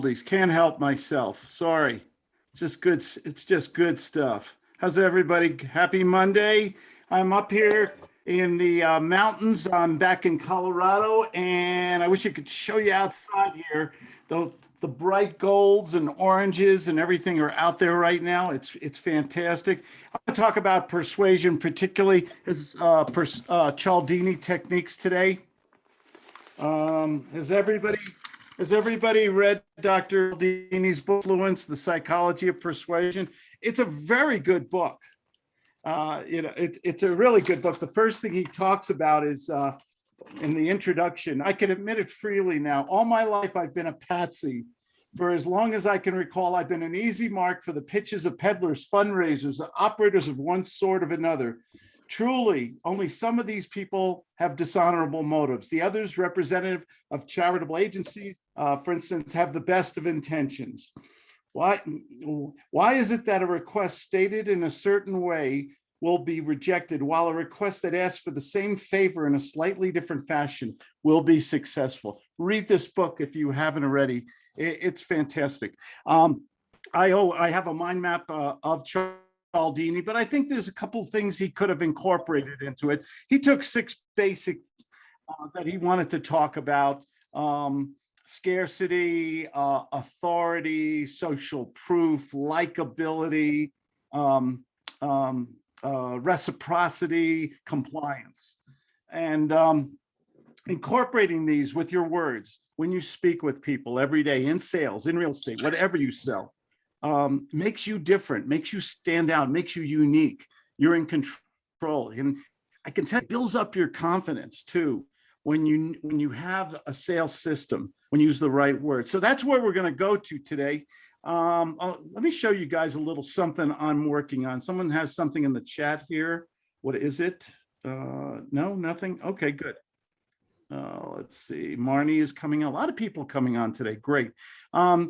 Can't help myself. Sorry. It's just good stuff. How's everybody? Happy Monday. I'm up here in the mountains. I'm back in Colorado, and I wish I could show you outside here. The bright golds and oranges and everything are out there right now. It's fantastic. I'm going to talk about persuasion, particularly his Cialdini techniques today. Has everybody read Dr. Cialdini's book, Influence, The Psychology of Persuasion? It's a very good book. It's a really good book. The first thing he talks about is in the introduction, I can admit it freely now. All my life, I've been a patsy. For as long as I can recall, I've been an easy mark for the pitches of peddlers, fundraisers, operators of one sort of another. Truly, only some of these people have dishonorable motives. The others, representative of charitable agencies, for instance, have the best of intentions. Why is it that a request stated in a certain way will be rejected, while a request that asks for the same favor in a slightly different fashion will be successful? Read this book if you haven't already. It's fantastic. I have a mind map of Cialdini, but I think there's a couple of things he could have incorporated into it. He took 6 basics that he wanted to talk about: scarcity, authority, social proof, likability, reciprocity, compliance, and incorporating these with your words when you speak with people every day in sales, in real estate, whatever you sell. Makes you different, makes you stand out, makes you unique. You're in control. And I can tell you, it builds up your confidence too when you have a sales system, when you use the right words. So that's where we're going to go to today. Let me show you guys a little something I'm working on. Someone has something in the chat here. What is it? No, nothing. Okay, good. Let's see. Marnie is coming on. A lot of people coming on today. Great.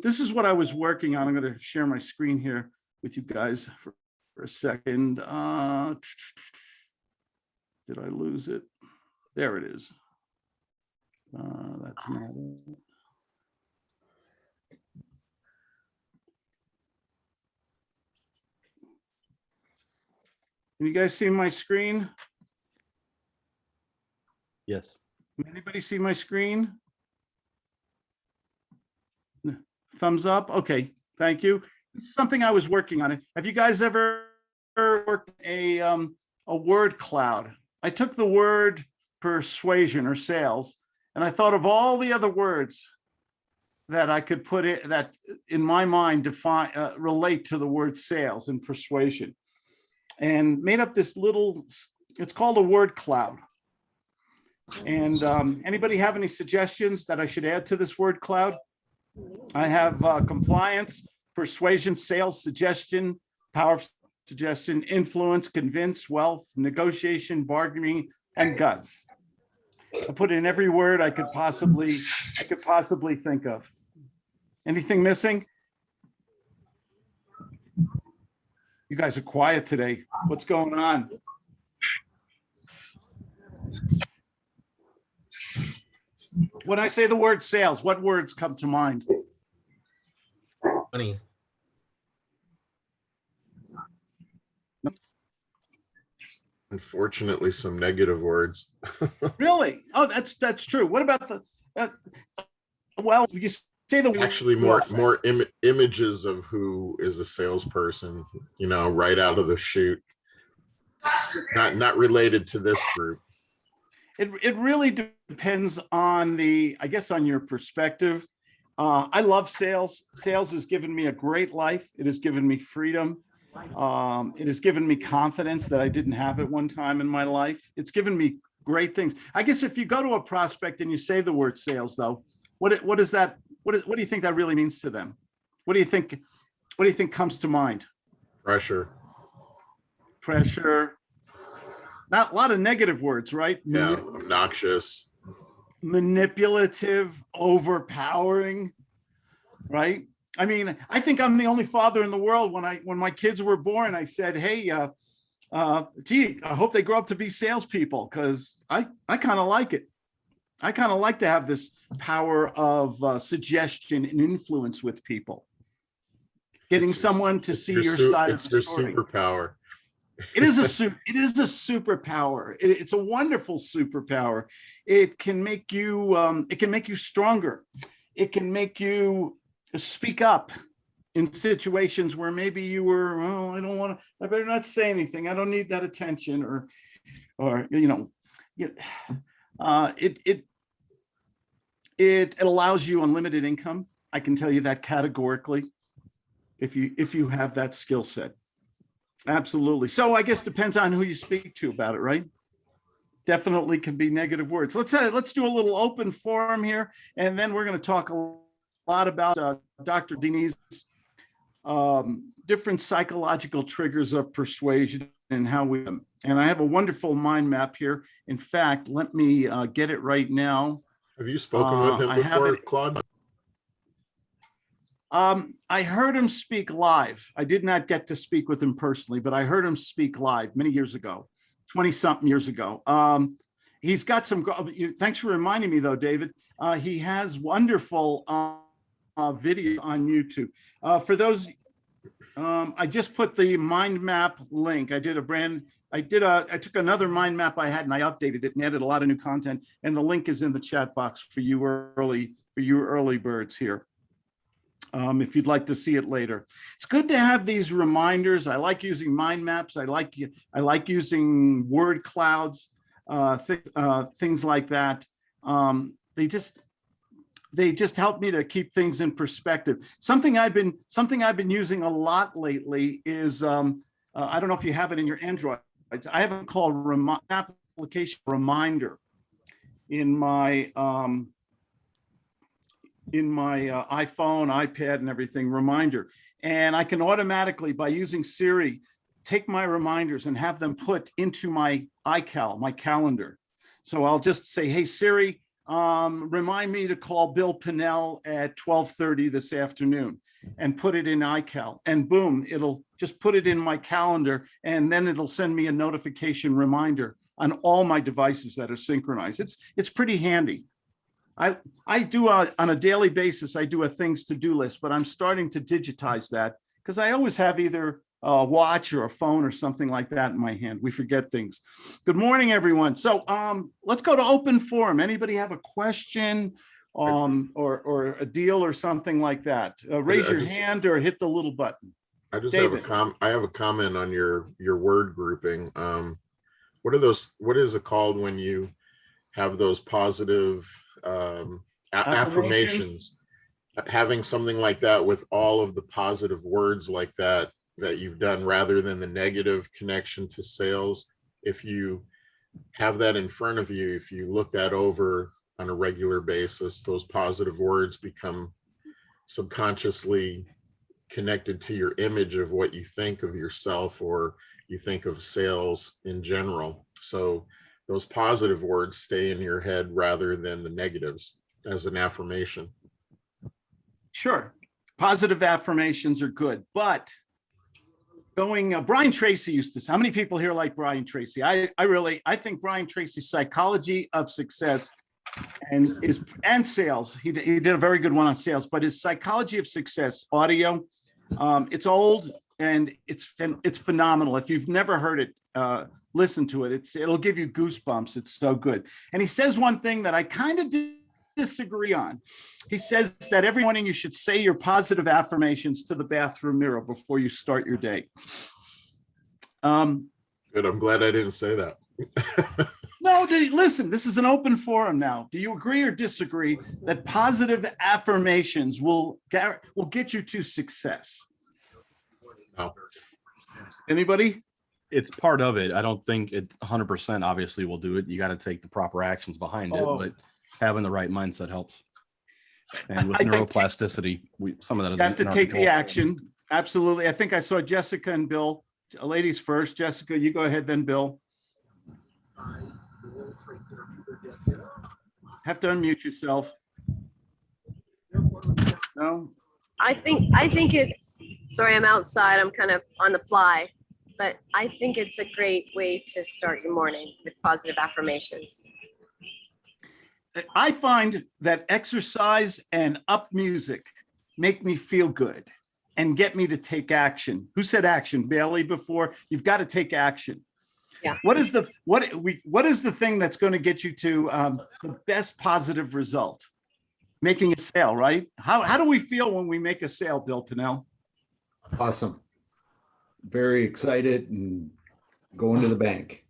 This is what I was working on. I'm going to share my screen here with you guys for a second. Did I lose it? There it is. That's not it. Can you guys see my screen? Yes. Can anybody see my screen? Thumbs up. Okay, thank you. This is something I was working on. Have you guys ever worked a word cloud? I took the word persuasion or sales, and I thought of all the other words that I could put it that in my mind relate to the word sales and persuasion, and made up this little. It's called a word cloud. And anybody have any suggestions that I should add to this word cloud? I have compliance, persuasion, sales, suggestion, power of suggestion, influence, convince, wealth, negotiation, bargaining, and guts. I put in every word I could possibly think of. Anything missing? You guys are quiet today. What's going on? When I say the word sales, what words come to mind? Money. Unfortunately, some negative words. Really? Oh, that's true. What about the? Well, you say the actually more images of who is a salesperson. You know, right out of the chute. Not related to this group. It really depends on I guess on your perspective. I love sales. Sales has given me a great life. It has given me freedom. It has given me confidence that I didn't have at one time in my life. It's given me great things. I guess if you go to a prospect and you say the word sales, though, what is that? What do you think that really means to them? What do you think comes to mind? Pressure. Not a lot of negative words, right? Yeah, obnoxious. Manipulative, overpowering, right? I mean, I think I'm the only father in the world. When my kids were born, I said, "Hey, gee, I hope they grow up to be salespeople because I kind of like it. I kind of like to have this power of suggestion and influence with people. Getting It's someone to see your side of it's the your story. superpower. It is a superpower. It's a wonderful superpower. It can make you stronger. It can make you speak up in situations where maybe you were, oh, I don't want to, I better not say anything. I don't need that attention, or it allows you unlimited income. I can tell you that categorically, if you have that skill set. Absolutely. So I guess depends on who you speak to about it, right? Definitely can be negative words. Let's do a little open forum here, and then we're going to talk a lot about Dr. Cialdini's different psychological triggers of persuasion and how we. And I have a wonderful mind map here. In fact, let me get it right now. Have you spoken with him before, Claude? I heard him speak live. I did not get to speak with him personally, but I heard him speak live many years ago, 20-something years ago. He's got some, thanks for reminding me though, David. He has wonderful video on YouTube. For those, I just put the mind map link. I took another mind map I had and I updated it and added a lot of new content. And the link is in the chat box for you early birds here. If you'd like to see it later. It's good to have these reminders. I like using mind maps. I like using word clouds, things like that. They just help me to keep things in perspective. Something I've been using a lot lately is I don't know if you have it in your Android. I have it called application reminder in my iPhone, iPad, and everything, reminder. And I can automatically, by using Siri, take my reminders and have them put into my iCal, my calendar. So I'll just say, hey, Siri, remind me to call Bill Pinnell at 12:30 this afternoon, and put it in iCal. And boom, it'll just put it in my calendar, and then it'll send me a notification reminder on all my devices that are synchronized. It's pretty handy. I do on a daily basis, I do a things to do list, but I'm starting to digitize that because I always have either a watch or a phone or something like that in my hand. We forget things. Good morning, everyone. So let's go to open forum. Anybody have a question or a deal or something like that? Raise your hand or hit the little button. I just David. I have a comment on your word grouping. What is it called when you have those positive affirmations? Having something like that with all of the positive words like that you've done, rather than the negative connection to sales. If you have that in front of you, if you look that over on a regular basis, those positive words become subconsciously connected to your image of what you think of yourself or you think of sales in general. So those positive words stay in your head rather than the negatives as an affirmation. Sure. Positive affirmations are good, but Brian Tracy used to say, how many people here like Brian Tracy? I think Brian Tracy's Psychology of Success and sales. He did a very good one on sales, but his Psychology of Success audio, it's old and it's phenomenal. If you've never heard it, listen to it. It'll give you goosebumps. It's so good. And he says one thing that I kind of disagree on. He says that every morning you should say your positive affirmations to the bathroom mirror before you start your day. Good. I'm glad I didn't say that. No, listen, this is an open forum now. Do you agree or disagree that positive affirmations will get you to success? No. Anybody? It's part of it. I don't think it's 100% obviously will do it. You got to take the proper actions behind it, but having the right mindset helps. And with neuroplasticity, some of that is you have to take the action. Absolutely. I think I saw Jessica and Bill. Ladies first. Jessica, you go ahead, then Bill. Have to unmute yourself. No? I think it's, sorry, I'm outside. I'm kind of on the fly, but I think it's a great way to start your morning with positive affirmations. I find that exercise and up music make me feel good and get me to take action. Who said action? Bailey before. You've got to take action. Yeah. What is the thing that's going to get you to the best positive result? Making a sale, right? How do we feel when we make a sale, Bill Pinnell? Awesome. Very excited and going to the bank.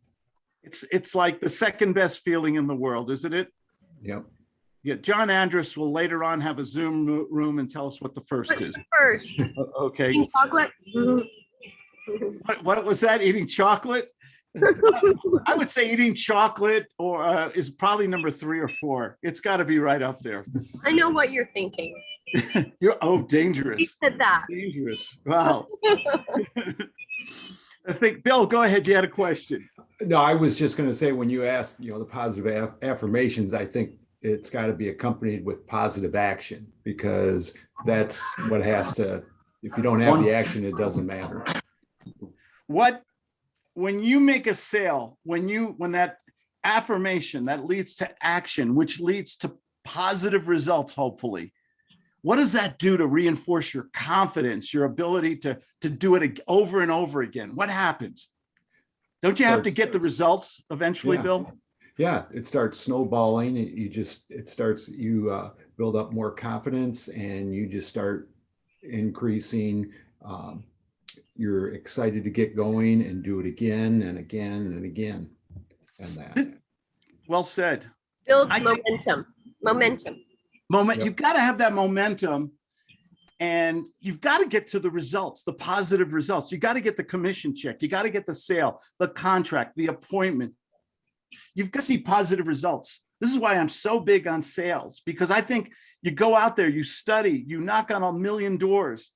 It's like the second best feeling in the world, isn't it? Yep. Yeah, John Andrus will later on have a Zoom room and tell us what the first What's is. the first? Okay. Eating chocolate? Mhm. What was that? Eating chocolate? I would say eating chocolate or is probably number 3 or 4. It's got to be right up there. I know what you're thinking. You're He dangerous. said that. Dangerous. Wow. I think, Bill, go ahead. You had a question. No, I was just going to say, when you asked, the positive affirmations, I think it's got to be accompanied with positive action, because that's what has to, if you don't have the action, it doesn't matter. When you make a sale, when that affirmation that leads to action, which leads to positive results, hopefully, what does that do to reinforce your confidence, your ability to do it over and over again? What happens? Don't you have to get the results eventually, Yeah. Bill? Yeah, it starts snowballing. You build up more confidence, and you just start increasing. You're excited to get going and do it again and again and again. And that. Well said. Builds I think- momentum. Yep. You've got to have that momentum, and you've got to get to the results, the positive results. You got to get the commission check. You got to get the sale, the contract, the appointment. You've got to see positive results. This is why I'm so big on sales, because I think you go out there, you study, you knock on 1,000,000 doors,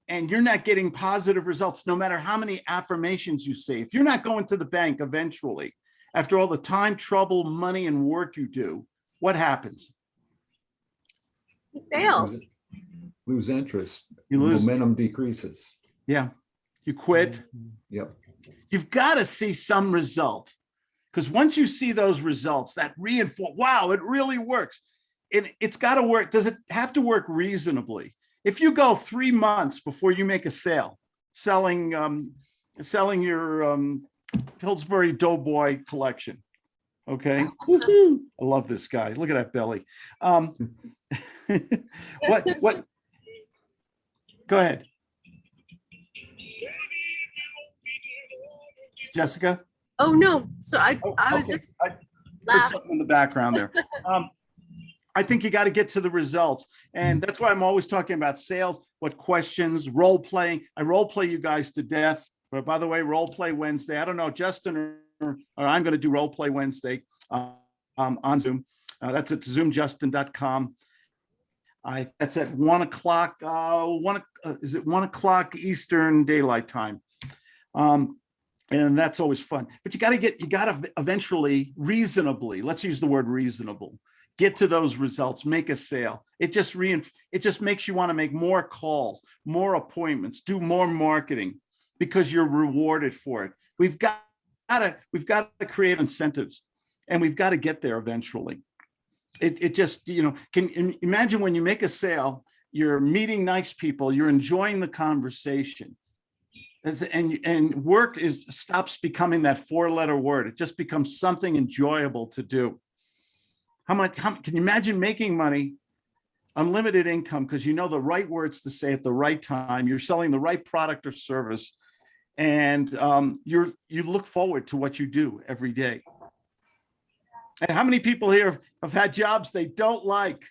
and you're not getting positive results, no matter how many affirmations you say. If you're not going to the bank eventually, after all the time, trouble, money, and work you do, what happens? You fail. Lose interest. You lose. Momentum decreases. Yeah. You quit. Yep. You've got to see some result, because once you see those results, that reinforce, wow, it really works. It's got to work. Does it have to work reasonably? If you go 3 months before you make a sale, selling your Pillsbury Doughboy collection, okay? Woo-hoo. I love this guy. Look at that belly. What? Go ahead, Jessica. Oh, no. So I was Okay. just I heard laughing. something in the background there. I think you got to get to the results. And that's why I'm always talking about sales, what questions, role playing. I role play you guys to death. But by the way, role play Wednesday. I don't know, Justin or I'm going to do role play Wednesday on Zoom. That's at zoomjustin.com. That's at 1 o'clock. Is it 1 o'clock Eastern Daylight Time? And that's always fun. But you got to eventually reasonably, let's use the word reasonable, get to those results, make a sale. It just makes you want to make more calls, more appointments, do more marketing, because you're rewarded for it. We've got to create incentives, and we've got to get there eventually. It just, can you imagine when you make a sale, you're meeting nice people, you're enjoying the conversation. And work stops becoming that 4-letter word. It just becomes something enjoyable to do. Can you imagine making money, unlimited income, because you know the right words to say at the right time, you're selling the right product or service, and you look forward to what you do every day. And how many people here have had jobs they don't like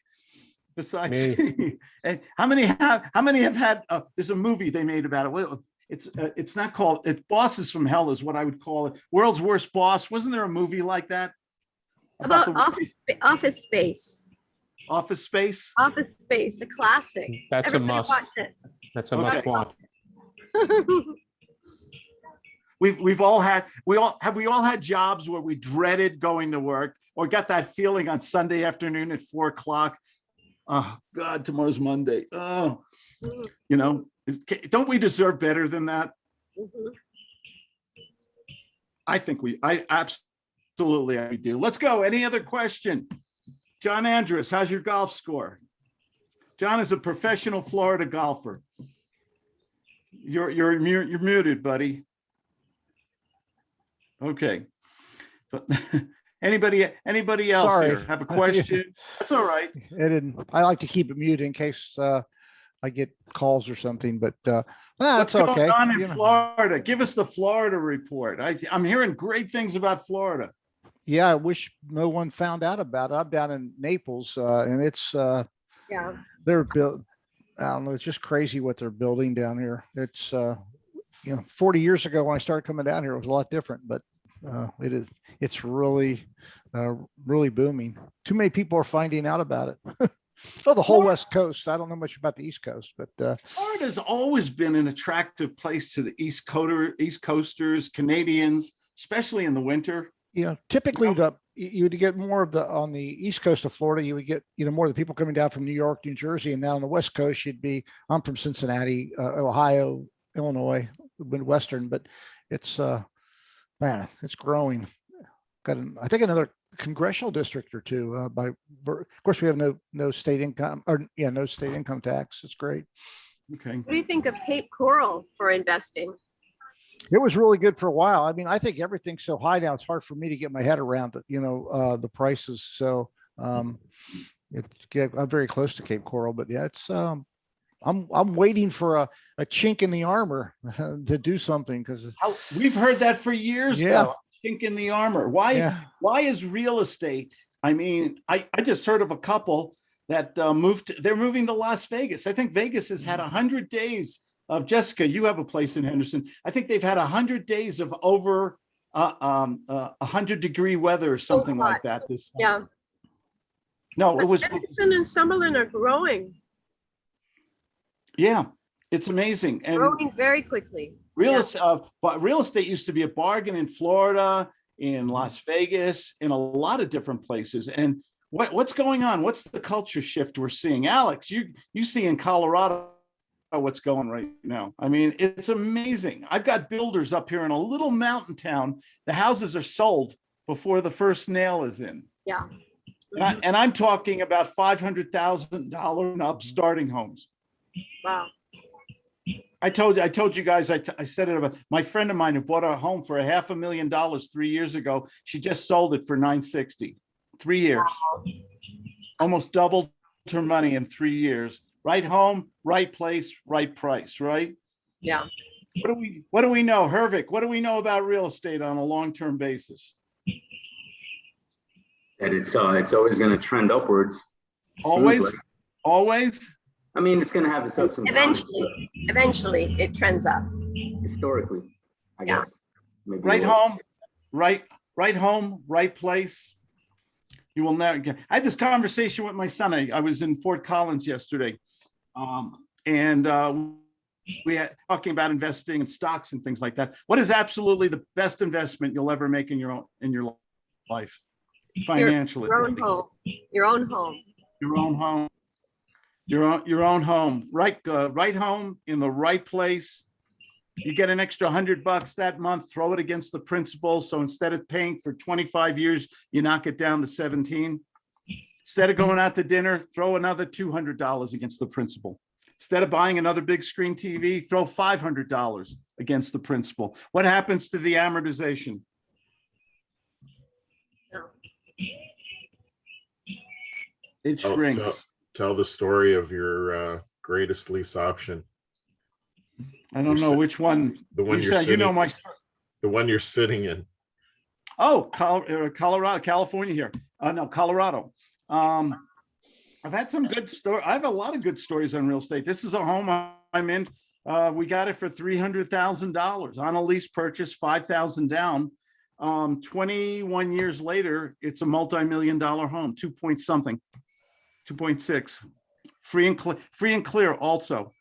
besides me? And how many have had, there's a movie they made about it. It's not called, Bosses from Hell is what I would call it. World's Worst Boss. Wasn't there a movie like that? About Office Space. Office Space? Office Space, a classic. That's Everybody a must. watch it. That's a must watch. We all had jobs where we dreaded going to work, or got that feeling on Sunday afternoon at 4 o'clock. Oh God, tomorrow's Monday. Oh, don't we deserve better than that? Mhm. I think I absolutely do. Let's go. Any other question? John Andrus, how's your golf score? John is a professional Florida golfer. You're muted, buddy. Okay. But anybody else Sorry. here have a question? That's all right. I like to keep it muted in case I get calls or something, but What's that's okay. going on in You know. Florida? Give us the Florida report. I'm hearing great things about Florida. Yeah, I wish no one found out about it. I'm down in Naples, and it's Yeah. they're built. I don't know. It's just crazy what they're building down here. It's 40 years ago when I started coming down here, it was a lot different, but it's really really booming. Too many people are finding out about it. Oh, the whole West Coast. I don't know much about the East Coast, but Florida's always been an attractive place to the East Coasters, Canadians, especially in the winter. typically you would get more of the on the East Coast of Florida. You would get more of the people coming down from New York, New Jersey, and down on the West Coast, I'm from Cincinnati, Ohio, Illinois, Midwestern, but it's man, it's growing. I think another congressional district or two. Of course, we have no state income, or no state income tax. It's great. Okay. What do you think of Cape Coral for investing? It was really good for a while. I mean, I think everything's so high now; it's hard for me to get my head around the prices. So I'm very close to Cape Coral, but yeah, it's I'm waiting for a chink in the armor to do something, because We've heard that for years. Yeah. Though. Chink in the armor. Why is real estate? I mean, I just heard of a couple that they're moving to Las Vegas. I think Vegas has had 100 days of, Jessica, you have a place in Henderson. I think they've had 100 days of over 100-degree weather or something like that. Yeah. No, it was. Henderson and Summerlin are growing. Yeah, it's amazing. And Growing very quickly. but real estate used to be a bargain in Florida, in Las Vegas, in a lot of different places. And what's going on? What's the culture shift we're seeing? Alex, you see in Colorado what's going right now. I mean, it's amazing. I've got builders up here in a little mountain town. The houses are sold before the first nail is in. Yeah. And I'm talking about $500,000 and up starting homes. Wow. I told you guys, I said it about my friend of mine who bought a home for $500,000 3 years ago. She just sold it for $960. 3 years. Wow. Almost doubled her money in 3 years. Right home, right place, right price, right? Yeah. What do we know? Hervik, what do we know about real estate on a long-term basis? That it's always going to trend upwards. Always? Smoothly. Always? I mean, it's going to have its ups and downs. Eventually it trends up. Historically, I Yeah. guess. Maybe Right it will. home, right home, right place. You will never get. I had this conversation with my son. I was in Fort Collins yesterday, and we had talking about investing in stocks and things like that. What is absolutely the best investment you'll ever make in your life, financially? Your own home. Your own home. Your own home. Your own home. Right home in the right place. You get an extra $100 that month, throw it against the principal. So instead of paying for 25 years, you knock it down to 17. Instead of going out to dinner, throw another $200 against the principal. Instead of buying another big screen TV, throw $500 against the principal. What happens to the amortization? It shrinks. Tell the story of your greatest lease option. I don't know which one. The one You you're said, you know sitting, my. the one you're sitting in. Oh, Colorado, California here. No, Colorado. I've had some good story. I have a lot of good stories on real estate. This is a home I'm in. We got it for $300,000 on a lease purchase, $5,000 down. 21 years later, it's a multi-million-dollar home, 2.6, free and clear also.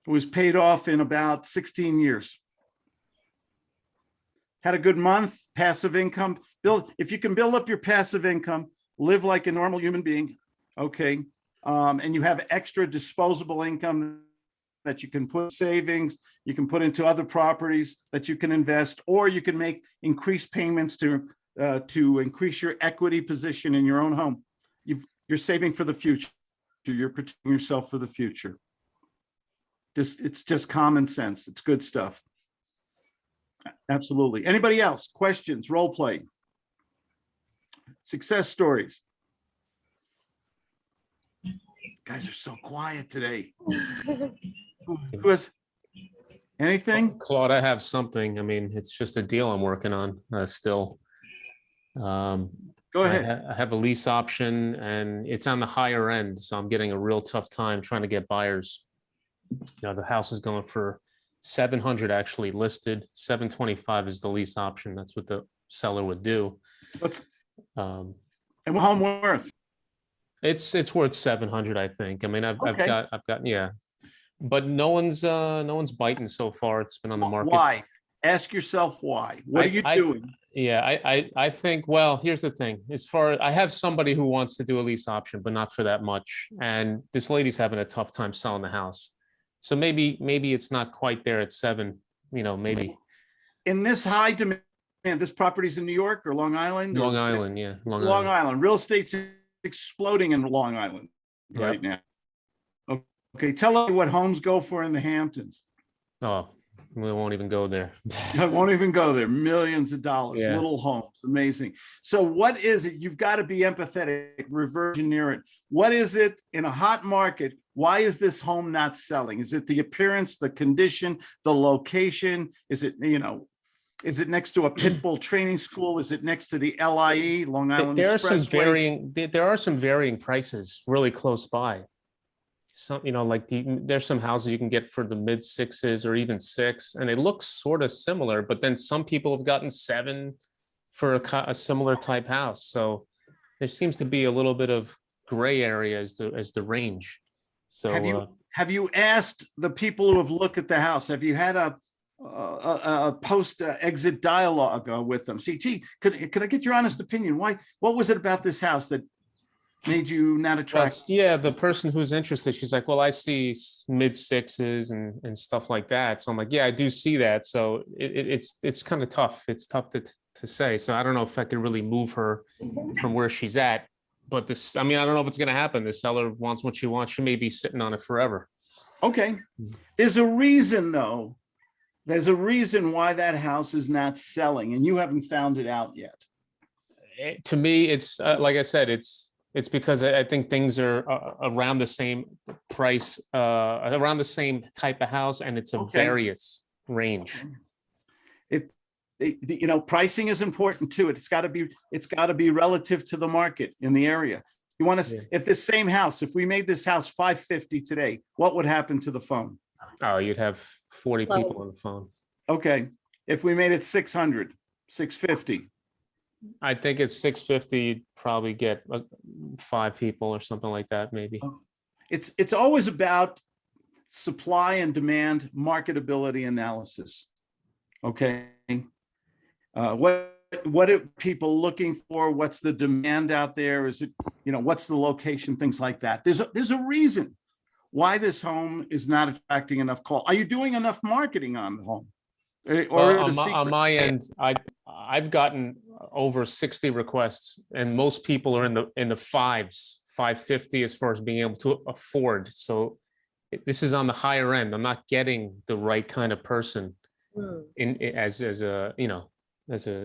It was paid off in about 16 years. Had a good month, passive income. If you can build up your passive income, live like a normal human being, okay, and you have extra disposable income that you can put savings, you can put into other properties that you can invest, or you can make increased payments to increase your equity position in your own home. You're saving for the future. You're protecting yourself for the future. It's just common sense. It's good stuff. Absolutely. Anybody else? Questions, role play, success stories? Guys are so quiet today. Who has anything? Claude, I have something. I mean, it's just a deal I'm working on still. Go ahead. I have a lease option and it's on the higher end. So I'm getting a real tough time trying to get buyers. You know, the house is going for 700 actually listed. 725 is the lease option. That's what the seller would do. What's Um, and what home worth? It's worth 700, I think. I mean, I've got, yeah, but no one's biting so far. It's been on the market. Why? Ask yourself why. What are you doing? Yeah, I think, well, here's the thing. As far I have somebody who wants to do a lease option, but not for that much. And this lady's having a tough time selling the house. So maybe it's not quite there at 7, you know, maybe. In this high demand, this property's in New York or Long Island? Long Island, yeah. Long Island. Real estate's exploding in Long Island right now. Okay, tell me what homes go for in the Hamptons. Oh, we won't even go there. I won't even go there. Millions of dollars, Yeah. little homes, amazing. So what is it? You've got to be empathetic, reverse engineer it. What is it in a hot market? Why is this home not selling? Is it the appearance, the condition, the location? Is it, is it next to a pit bull training school? Is it next to the LIE, Long Island There are some Expressway? there are some varying prices really close by. Some, like there's some houses you can get for the mid 6s or even 6, and it looks sort of similar, but then some people have gotten 7 for a similar type house. So there seems to be a little bit of gray area as the range. So have you asked the people who have looked at the house? Have you had a post exit dialogue with them? See, gee, could I get your honest opinion? What was it about this house that made you not attracted? Yeah, the person who's interested, she's like, well, I see mid 6s and stuff like that. So I'm like, yeah, I do see that. So it's kind of tough. It's tough to say. So I don't know if I could really move her from where she's at. But I don't know if it's going to happen. The seller wants what she wants. She may be sitting on it forever. Okay. There's a reason, though. There's a reason why that house is not selling, and you haven't found it out yet. To me, it's like I said, it's because I think things are around the same price, around the same type of house, and it's a various range. Pricing is important too. It's got to be relative to the market in the area. You want to, if this same house, if we made this house 550 today, what would happen to the phone? Oh, you'd have 40 people on the phone. Okay. If we made it 600, 650. I think it's 650, you'd probably get 5 people or something like that, maybe. It's always about supply and demand, marketability analysis. Okay. What are people looking for? What's the demand out there? Is it, what's the location? Things like that. There's a reason why this home is not attracting enough call. Are you doing enough marketing on the home? On my end, I've gotten over 60 requests, and most people are in the 5s, 550 as far as being able to afford. So this is on the higher end. I'm not getting the right kind of person as a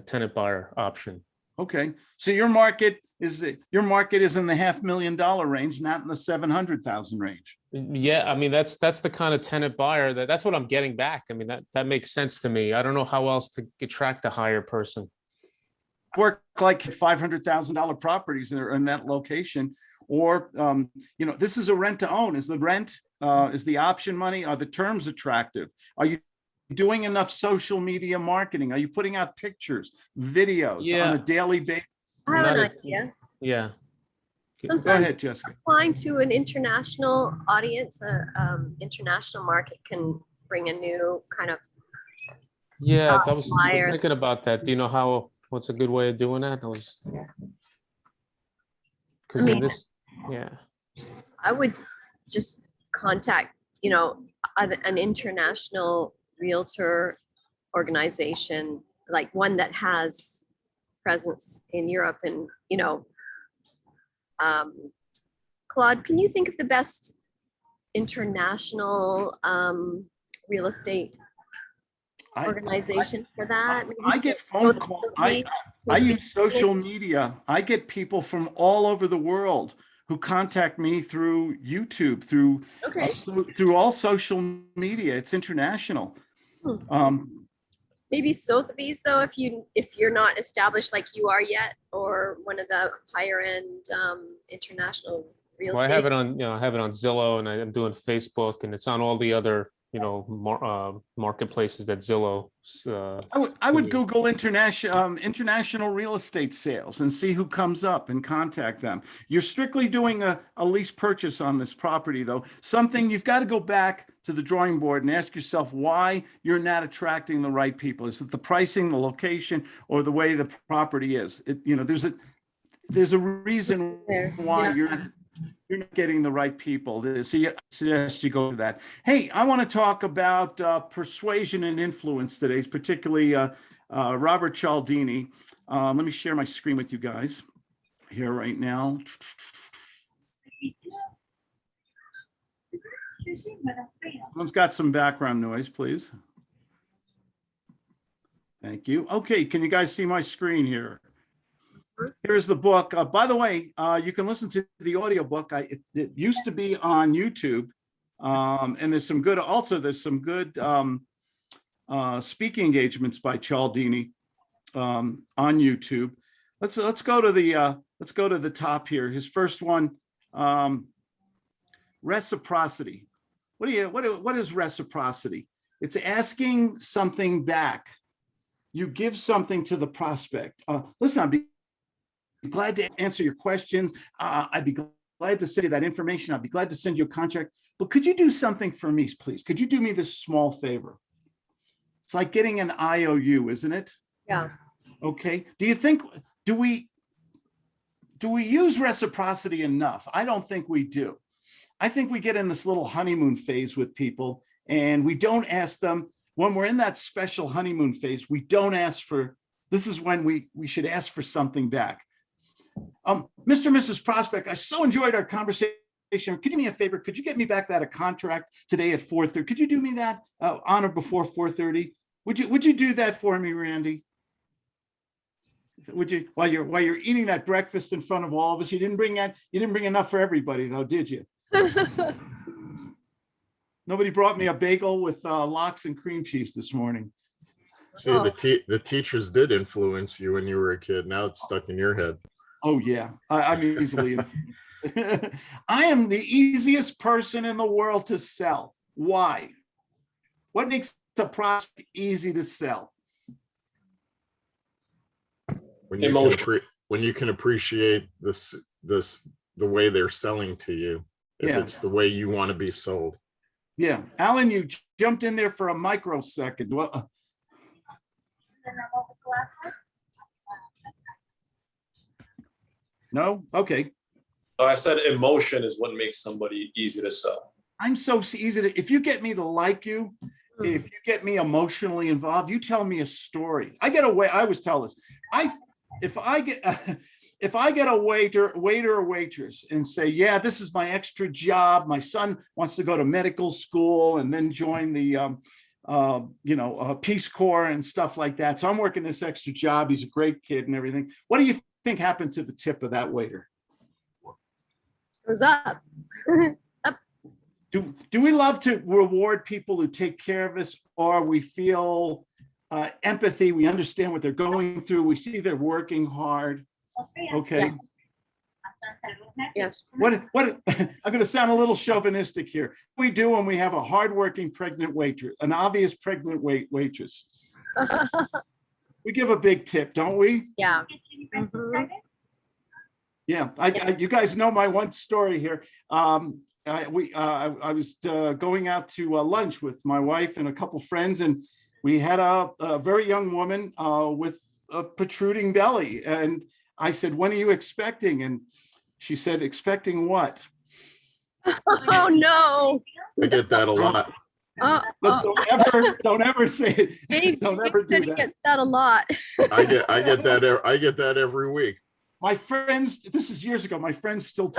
tenant buyer option. Okay, so your market is in the $500,000 range, not in the 700,000 range. Yeah, I mean that's the kind of tenant buyer that's what I'm getting back. I mean that makes sense to me. I don't know how else to attract a higher person. Work like $500,000 properties in that location, or this is a rent to own. Is the rent is the option money? Are the terms attractive? Are you doing enough social media marketing? Are you putting out pictures, videos on a daily basis? I have an idea. Yeah. Sometimes Go ahead, Jessica. applying to an international audience, international market can bring a new kind of I was flyer. thinking about that. Do you know what's a good way of doing that? I would just contact, an international realtor organization, like one that has presence in Europe and, Claude, can you think of the best international real estate organization for that? I get phone calls. I use social media. I get people from all over the world who contact me through YouTube, through through all social media. It's international. Maybe Sotheby's though, if you're not established like you are yet, or one of the higher end international real Well, I estate. have it on, I have it on Zillow, and I'm doing Facebook, and it's on all the other, marketplaces that Zillow. I would Google international real estate sales and see who comes up and contact them. You're strictly doing a lease purchase on this property, though. Something you've got to go back to the drawing board and ask yourself why you're not attracting the right people. Is it the pricing, the location, or the way the property is? There's a reason why you're not getting the right people. So I suggest you go to that. Hey, I want to talk about persuasion and influence today, particularly Robert Cialdini. Let me share my screen with you guys here right now. Someone's got some background noise, please. Thank you. Okay, can you guys see my screen here? Here's the book. By the way, you can listen to the audiobook. It used to be on YouTube, and there's some good speaking engagements by Cialdini on YouTube. Let's go to the top here. His first one, reciprocity. What is reciprocity? It's asking something back. You give something to the prospect. Listen, I'd be glad to answer your questions. I'd be glad to send you that information. I'd be glad to send you a contract. But could you do something for me, please? Could you do me this small favor? It's like getting an IOU, isn't it? Yeah. Okay. Do we use reciprocity enough? I don't think we do. I think we get in this little honeymoon phase with people, and we don't ask them when we're in that special honeymoon phase. We don't ask for. This is when we should ask for something back. Mr. and Mrs. Prospect, I so enjoyed our conversation. Could you do me a favor? Could you get me back that contract today at 4:30? Could you do me that on or before 4:30? Would you do that for me, Randy? Would you, while you're eating that breakfast in front of all of us? You didn't bring enough for everybody, though, did you? Nobody brought me a bagel with lox and cream cheese this morning. See, the teachers did influence you when you were a kid. Now it's stuck in your head. Oh yeah, I'm easily. I am the easiest person in the world to sell. Why? What makes a prospect easy to sell? When you can appreciate the way they're selling to you, if it's the way you want to be sold. Yeah, Alan, you jumped in there for a microsecond. Well, no? Okay. Oh, I said emotion is what makes somebody easy to sell. I'm so easy to, if you get me to like you, if you get me emotionally involved, you tell me a story. I always tell this. If I get a waiter or waitress and say, yeah, this is my extra job. My son wants to go to medical school and then join the Peace Corps and stuff like that. So I'm working this extra job. He's a great kid and everything. What do you think happened to the tip of that waiter? Goes up. Up. Do we love to reward people who take care of us, or we feel empathy? We understand what they're going through. We see they're working hard. Okay. Yes. What I'm going to sound a little chauvinistic here. What we do when we have a hardworking pregnant waitress, an obvious pregnant waitress. We give a big tip, don't we? Yeah. Mhm. Yeah, you guys know my one story here. I was going out to lunch with my wife and a couple friends, and we had a very young woman with a protruding belly. And I said, "When are you expecting?" And she said, "Expecting what?" Oh no! I get that a lot. But don't ever say it. Don't ever do that. Get that a lot. I get that every week. my friends, this is years ago, my friends still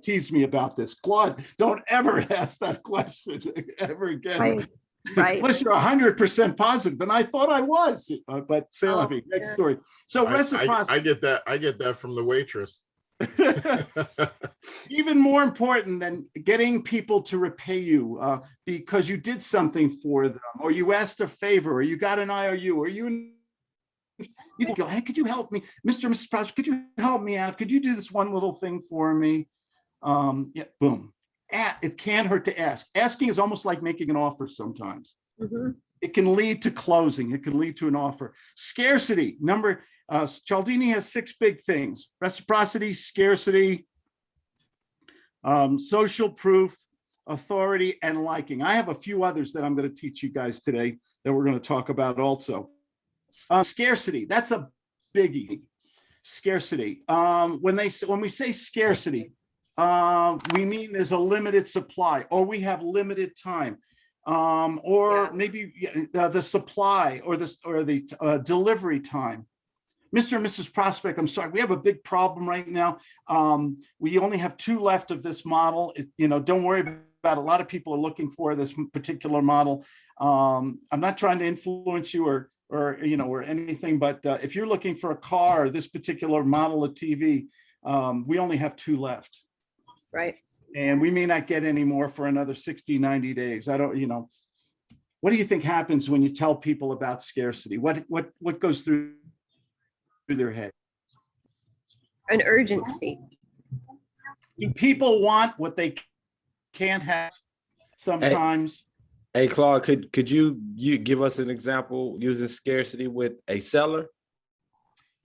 tease me about this. Claude, don't ever ask that question ever again. Right. Right. Unless you're 100% positive, and I thought I was, but say Oh, next yeah. story. So I reciprocity. get that from the waitress. Even more important than getting people to repay you because you did something for them, or you asked a favor, or you got an IOU, or you go, hey, could you help me, Mr. and Mrs. Prosper? Could you help me out? Could you do this one little thing for me? Yeah, boom. It can't hurt to ask. Asking is almost like making an offer sometimes. Mm-hmm. It can lead to closing. It can lead to an offer. Scarcity. Cialdini has 6 big things: reciprocity, scarcity, social proof, authority, and liking. I have a few others that I'm going to teach you guys today that we're going to talk about also. Scarcity, that's a biggie. Scarcity. When we say scarcity, we mean there's a limited supply, or we have limited time, or maybe the supply or the delivery time. Mr. and Mrs. Prospect, I'm sorry, we have a big problem right now. We only have 2 left of this model. Don't worry about it. A lot of people are looking for this particular model. I'm not trying to influence you or anything, but if you're looking for a car or this particular model of TV, we only have 2 left. Right. And we may not get any more for another 60, 90 days. What do you think happens when you tell people about scarcity? What goes through their head? An urgency. Do people want what they can't have sometimes? Hey Claude, could you give us an example using scarcity with a seller?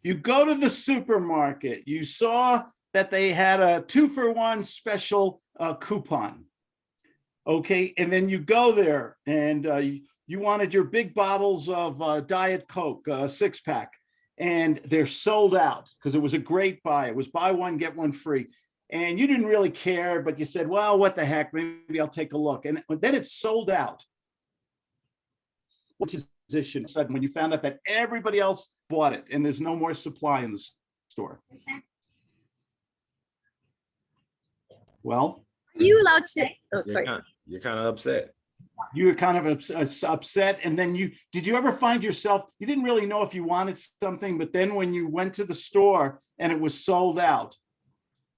You go to the supermarket, you saw that they had a 2-for-1 special coupon. Okay, and then you go there and you wanted your big bottles of Diet Coke, 6-pack. And they're sold out because it was a great buy. It was buy one, get one free. And you didn't really care, but you said, well, what the heck, maybe I'll take a look. And then it's sold out. What position sudden when you found out that everybody else bought it and there's no more supply in the store? Well, are you allowed to? Oh, sorry. You're kind of upset. You were kind of upset, and then did you ever find yourself, you didn't really know if you wanted something, but then when you went to the store and it was sold out,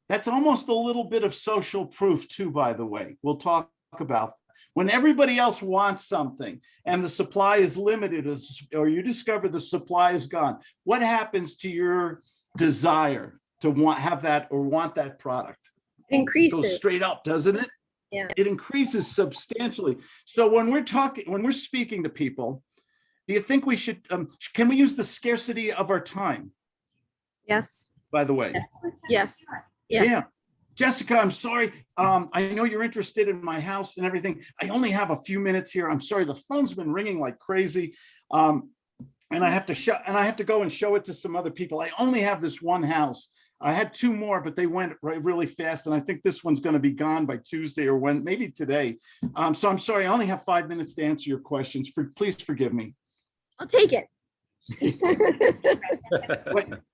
that's almost a little bit of social proof too, by the way. We'll talk about when everybody else wants something and the supply is limited, or you discover the supply is gone. What happens to your desire to have that or want that product? It increases. It goes straight up, doesn't it? Yeah. It increases substantially. So when we're speaking to people, do you think we should, can we use the scarcity of our time? Yes. By the way. Yes. Yes. Yeah. Jessica, I'm sorry. I know you're interested in my house and everything. I only have a few minutes here. I'm sorry. The phone's been ringing like crazy. And I have to go and show it to some other people. I only have this one house. I had 2 more, but they went really fast. And I think this one's going to be gone by Tuesday or maybe today. So I'm sorry. I only have 5 minutes to answer your questions. Please forgive me. I'll take it.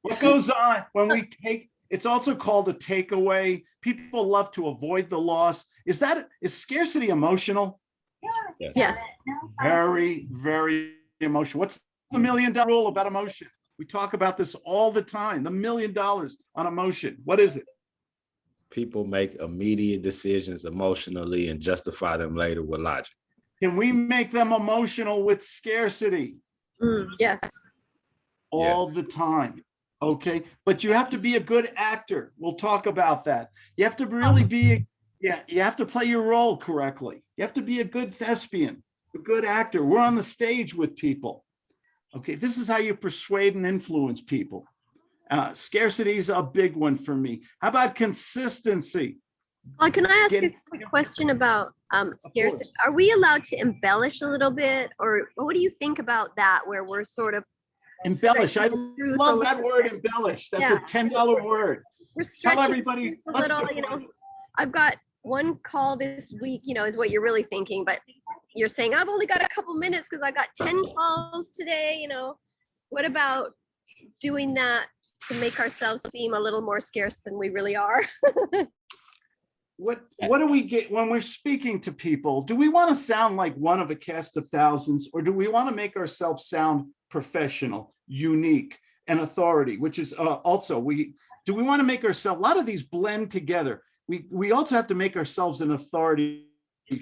What goes on when we take, it's also called a takeaway. People love to avoid the loss. Is scarcity emotional? Yes. Very, very emotional. What's the $1 million rule about emotion? We talk about this all the time. The $1 million on emotion. What is it? People make immediate decisions emotionally and justify them later with logic. Can we make them emotional with scarcity? Yes. All the time. Okay. But you have to be a good actor. We'll talk about that. You have to really you have to play your role correctly. You have to be a good thespian, a good actor. We're on the stage with people. Okay, this is how you persuade and influence people. Scarcity is a big one for me. How about consistency? Well, can I ask a quick question about scarcity? Are we allowed to embellish a little bit, or what do you think about that? Where we're sort of embellish. I love that word, embellish. That's a $10 word. We're stretching Tell everybody. a little. I've got one call this week. Is what you're really thinking, but you're saying I've only got a couple minutes because I got 10 calls today. What about doing that to make ourselves seem a little more scarce than we really are. What do we get when we're speaking to people? Do we want to sound like one of a cast of thousands, or do we want to make ourselves sound professional, unique, and authority, which is also, do we want to make ourselves, a lot of these blend together. We also have to make ourselves an authority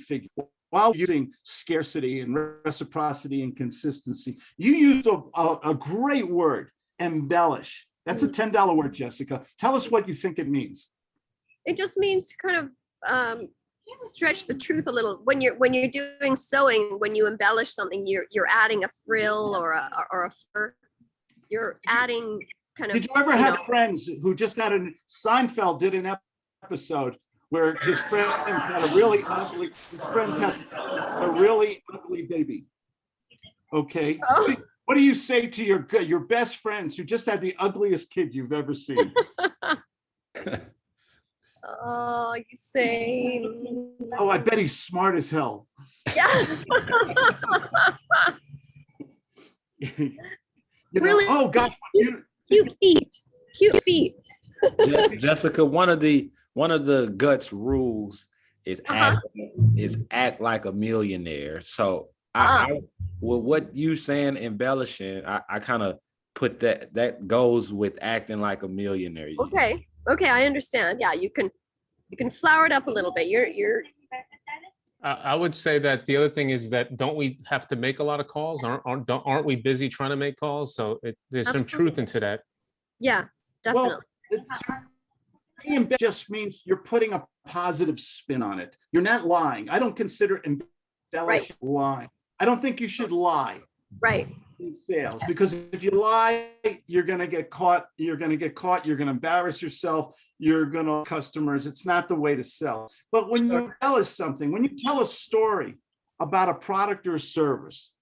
figure while using scarcity and reciprocity and consistency. You used a great word, embellish. That's a $10 word, Jessica. Tell us what you think it means. It just means to kind of stretch the truth a little. When you're doing sewing, when you embellish something, you're adding a frill or a fur. You're adding kind of. Did you ever have friends who just had Seinfeld did an episode where his friends had a really ugly, baby? Okay. Oh. What do you say to your best friends who just had the ugliest kid you've ever seen? Oh, you say. Oh, I bet he's smart as hell. Yeah. Really? Oh gosh. Cute feet. Cute feet. Jessica, one of the guts rules is act like a millionaire. So I with what you saying embellishing, I kind of put that goes with acting like a millionaire. Okay, I understand. Yeah, you can flower it up a little bit. You're I would say that the other thing is that don't we have to make a lot of calls? Aren't we busy trying to make calls? So there's some truth into that. Yeah, definitely. Well, it just means you're putting a positive spin on it. You're not lying. I don't consider embellishing lying. I don't think you should lie. Right. In sales, because if you lie, you're going to get caught. You're going to embarrass yourself. You're going to customers. It's not the way to sell. But when you embellish something, when you tell a story about a product or a service,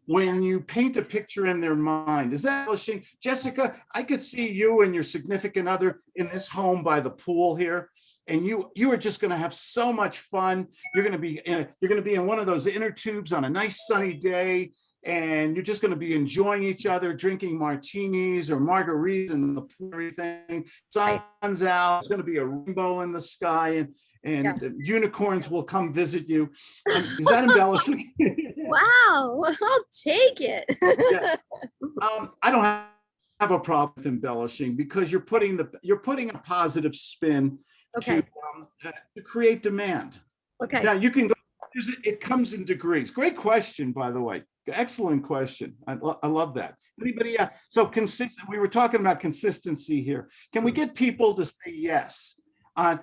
when you paint a picture in their mind, is that embellishing? Jessica, I could see you and your significant other in this home by the pool here, and you are just going to have so much fun. You're going to be in one of those inner tubes on a nice sunny day. And you're just going to be enjoying each other, drinking martinis or margaritas and the pool, everything. Sun's out. It's going to be a rainbow in the sky, and unicorns will come visit you. Is that embellishing? Wow, I'll take it. Yeah. I don't have a problem with embellishing because you're putting a positive spin to create demand. Okay. Now you can go. It comes in degrees. Great question, by the way. Excellent question. I love that. Anybody? So consistent. We were talking about consistency here. Can we get people to say yes?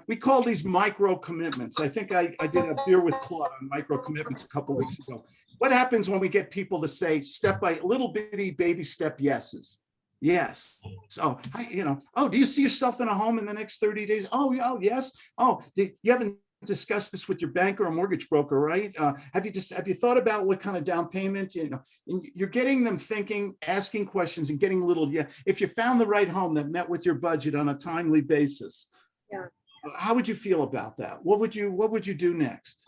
We call these micro commitments. I think I did a beer with Claude on micro commitments a couple of weeks ago. What happens when we get people to say step by little bitty baby step yeses? Yes. So do you see yourself in a home in the next 30 days? Oh, yes. Oh, you haven't discuss this with your banker or mortgage broker, right? Have you thought about what kind of down payment? You're getting them thinking, asking questions, and getting a little. Yeah, if you found the right home that met with your budget on a timely basis, how would you feel about that? What would you do next?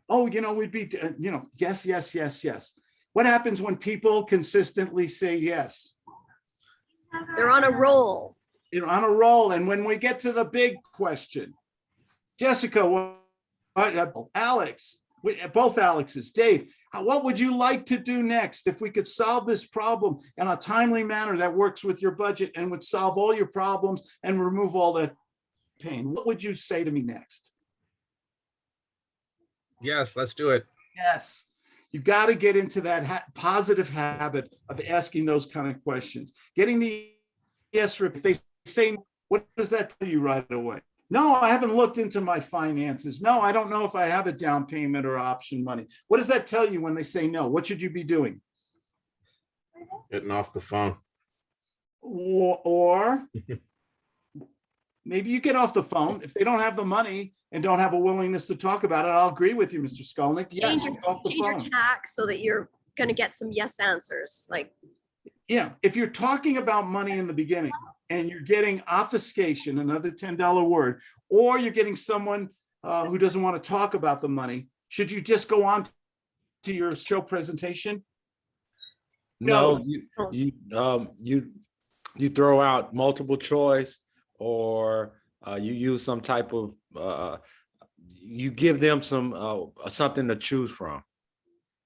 Oh, we'd be, yes. What happens when people consistently say yes? They're on a roll. On a roll, and when we get to the big question, Jessica. Alex, both Alexes, Dave, what would you like to do next if we could solve this problem in a timely manner that works with your budget and would solve all your problems and remove all that pain? What would you say to me next? Yes, let's do it. Yes. You got to get into that positive habit of asking those kind of questions. Getting the yes, if they say, what does that tell you right away? No, I haven't looked into my finances. No, I don't know if I have a down payment or option money. What does that tell you when they say no? What should you be doing? Getting off the phone. Or maybe you get off the phone. If they don't have the money and don't have a willingness to talk about it, I'll agree with you, Mr. Skolnick. Yes, change your tack so that you're going to get some yes answers. If you're talking about money in the beginning, and you're getting obfuscation, another $10 word, or you're getting someone who doesn't want to talk about the money, should you just go on to your show presentation? No, you throw out multiple choice, or you use some type of you give them some something to choose from.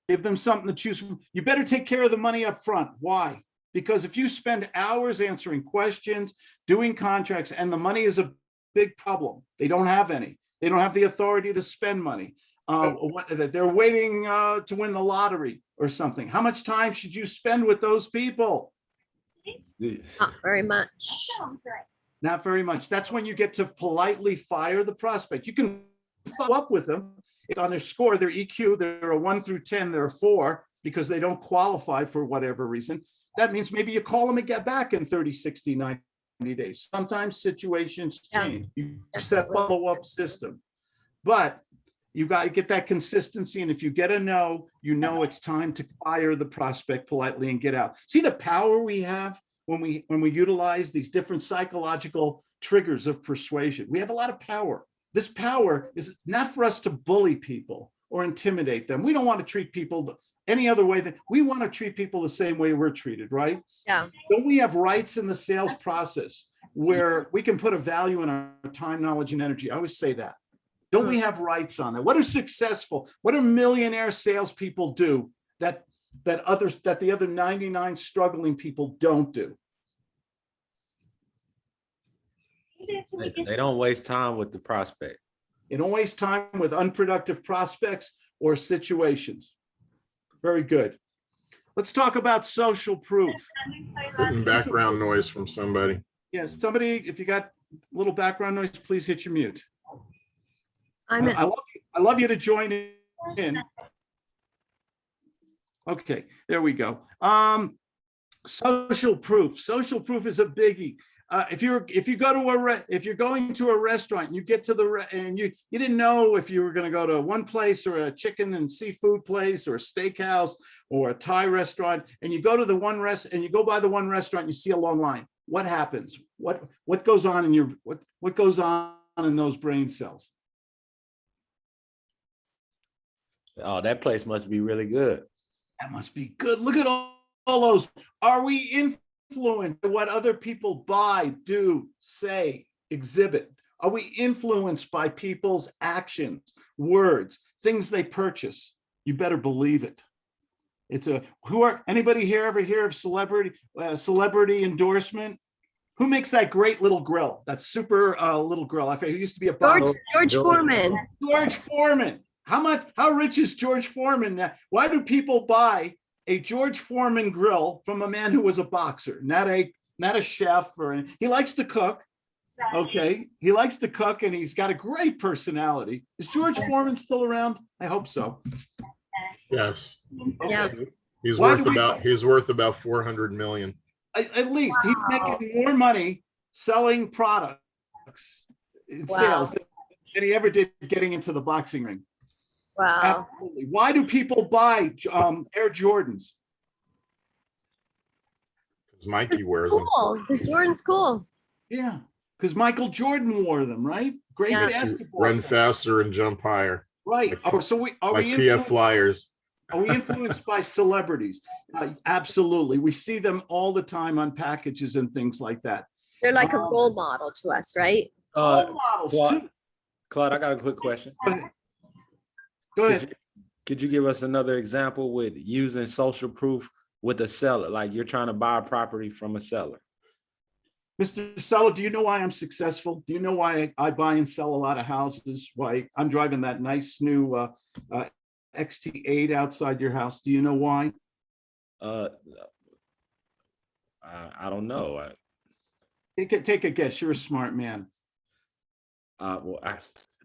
Give them something to choose from. You better take care of the money up front. Why? Because if you spend hours answering questions, doing contracts, and the money is a big problem, they don't have any. They don't have the authority to spend money. They're waiting to win the lottery or something. How much time should you spend with those people? Not very much. Not very much. That's when you get to politely fire the prospect. You can follow up with them. It's on their score, their EQ, they're a 1 through 10, they're a 4 because they don't qualify for whatever reason. That means maybe you call them and get back in 30, 60, 90 days. Sometimes situations change. You set a follow-up system, but you got to get that consistency. And if you get a no, you know it's time to fire the prospect politely and get out. See the power we have when we utilize these different psychological triggers of persuasion. We have a lot of power. This power is not for us to bully people or intimidate them. We don't want to treat people any other way than we want to treat people the same way we're treated, right? Yeah. Don't we have rights in the sales process where we can put a value in our time, knowledge, and energy? I always say that. Don't we have rights on that? What do millionaire salespeople do that the other 99 struggling people don't do? They don't waste time with the prospect. They don't waste time with unproductive prospects or situations. Very good. Let's talk about social proof. Getting background noise from somebody. Yes, somebody, if you got a little background noise, please hit your mute. I'm in. I love you to join in. Okay, there we go. Social proof. Social proof is a biggie. If you're going to a restaurant, and you get to and you didn't know if you were going to go to one place or a chicken and seafood place or a steakhouse or a Thai restaurant, and you go to the one and you go by the one restaurant, and you see a long line. What happens? What goes on in your what goes on in those brain cells? Oh, that place must be really good. That must be good. Look at all those. Are we influenced by what other people buy, do, say, exhibit? Are we influenced by people's actions, words, things they purchase? You better believe it. Anybody here ever hear of celebrity endorsement? Who makes that great little grill? That super little grill. I think it used to be a box. George Foreman. George Foreman. How rich is George Foreman now? Why do people buy a George Foreman grill from a man who was a boxer, not a chef he likes to cook. Okay. He likes to cook and he's got a great personality. Is George Foreman still around? I hope so. Yes. Okay. Yeah. He's worth about 400 million. At least he's making more money selling products in sales than he ever did getting into the boxing ring. Wow. Absolutely. Why do people buy Air Jordans? Because Mikey wears them. Because Jordan's cool. Yeah, because Michael Jordan wore them, right? Great basketball. Run faster and jump higher. Right. Like PF Flyers. Are we influenced by celebrities? Absolutely. We see them all the time on packages and things like that. They're like a role model to us, right? Role models too. Claude, I got a quick question. Go ahead. Could you give us another example with using social proof with a seller? Like you're trying to buy a property from a seller. Mr. Seller, do you know why I'm successful? Do you know why I buy and sell a lot of houses? Why I'm driving that nice new XT8 outside your house? Do you know why? I don't know. Take a guess. You're a smart man. Well,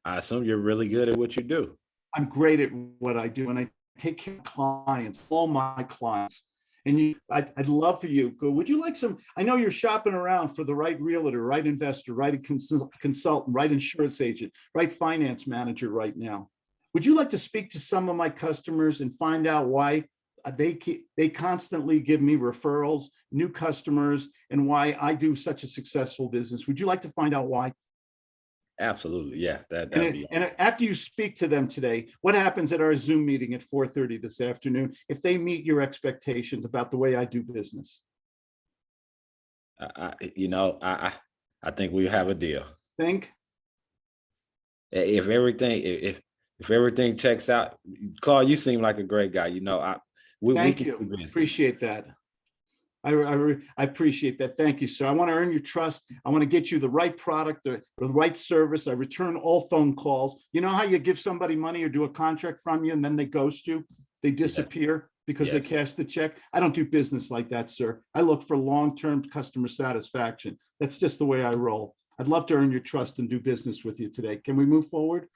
I assume you're really good at what you do. I'm great at what I do, and I take care of clients, all my clients. And I'd love for you. Would you like some? I know you're shopping around for the right realtor, right investor, right consultant, right insurance agent, right finance manager right now. Would you like to speak to some of my customers and find out why they constantly give me referrals, new customers, and why I do such a successful business? Would you like to find out why? Absolutely. Yeah. That'd be awesome. And after you speak to them today, what happens at our Zoom meeting at 4:30 this afternoon if they meet your expectations about the way I do business? I think we have a deal. Think? If everything checks out, Claude, you seem like a great guy. We Thank can you. do business. Appreciate that. I appreciate that. Thank you, sir. I want to earn your trust. I want to get you the right product, the right service. I return all phone calls. You know how you give somebody money or do a contract from you and then they ghost you? They disappear because they cashed the check. I don't do business like that, sir. I look for long-term customer satisfaction. That's just the way I roll. I'd love to earn your trust and do business with you today. Can we move forward?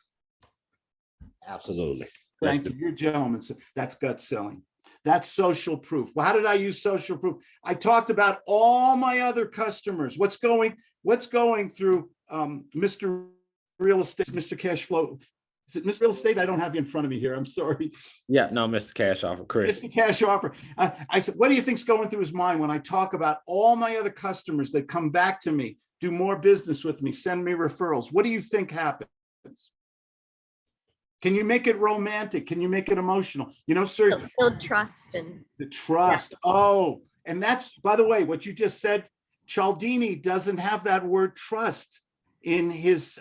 Absolutely. Thank you. You're a gentleman, sir. That's gut selling. That's social proof. Well, how did I use social proof? I talked about all my other customers. What's going through Mr. Real Estate, Mr. Cash Flow. Is it Mr. Real Estate? I don't have you in front of me here. I'm sorry. Yeah, no, Mr. Cash Offer, Chris. Mr. Cash Offer. I said, what do you think's going through his mind when I talk about all my other customers that come back to me, do more business with me, send me referrals? What do you think happens? Can you make it romantic? Can you make it emotional? Sir, Build trust and the trust. Oh, and that's, by the way, what you just said, Cialdini doesn't have that word trust in his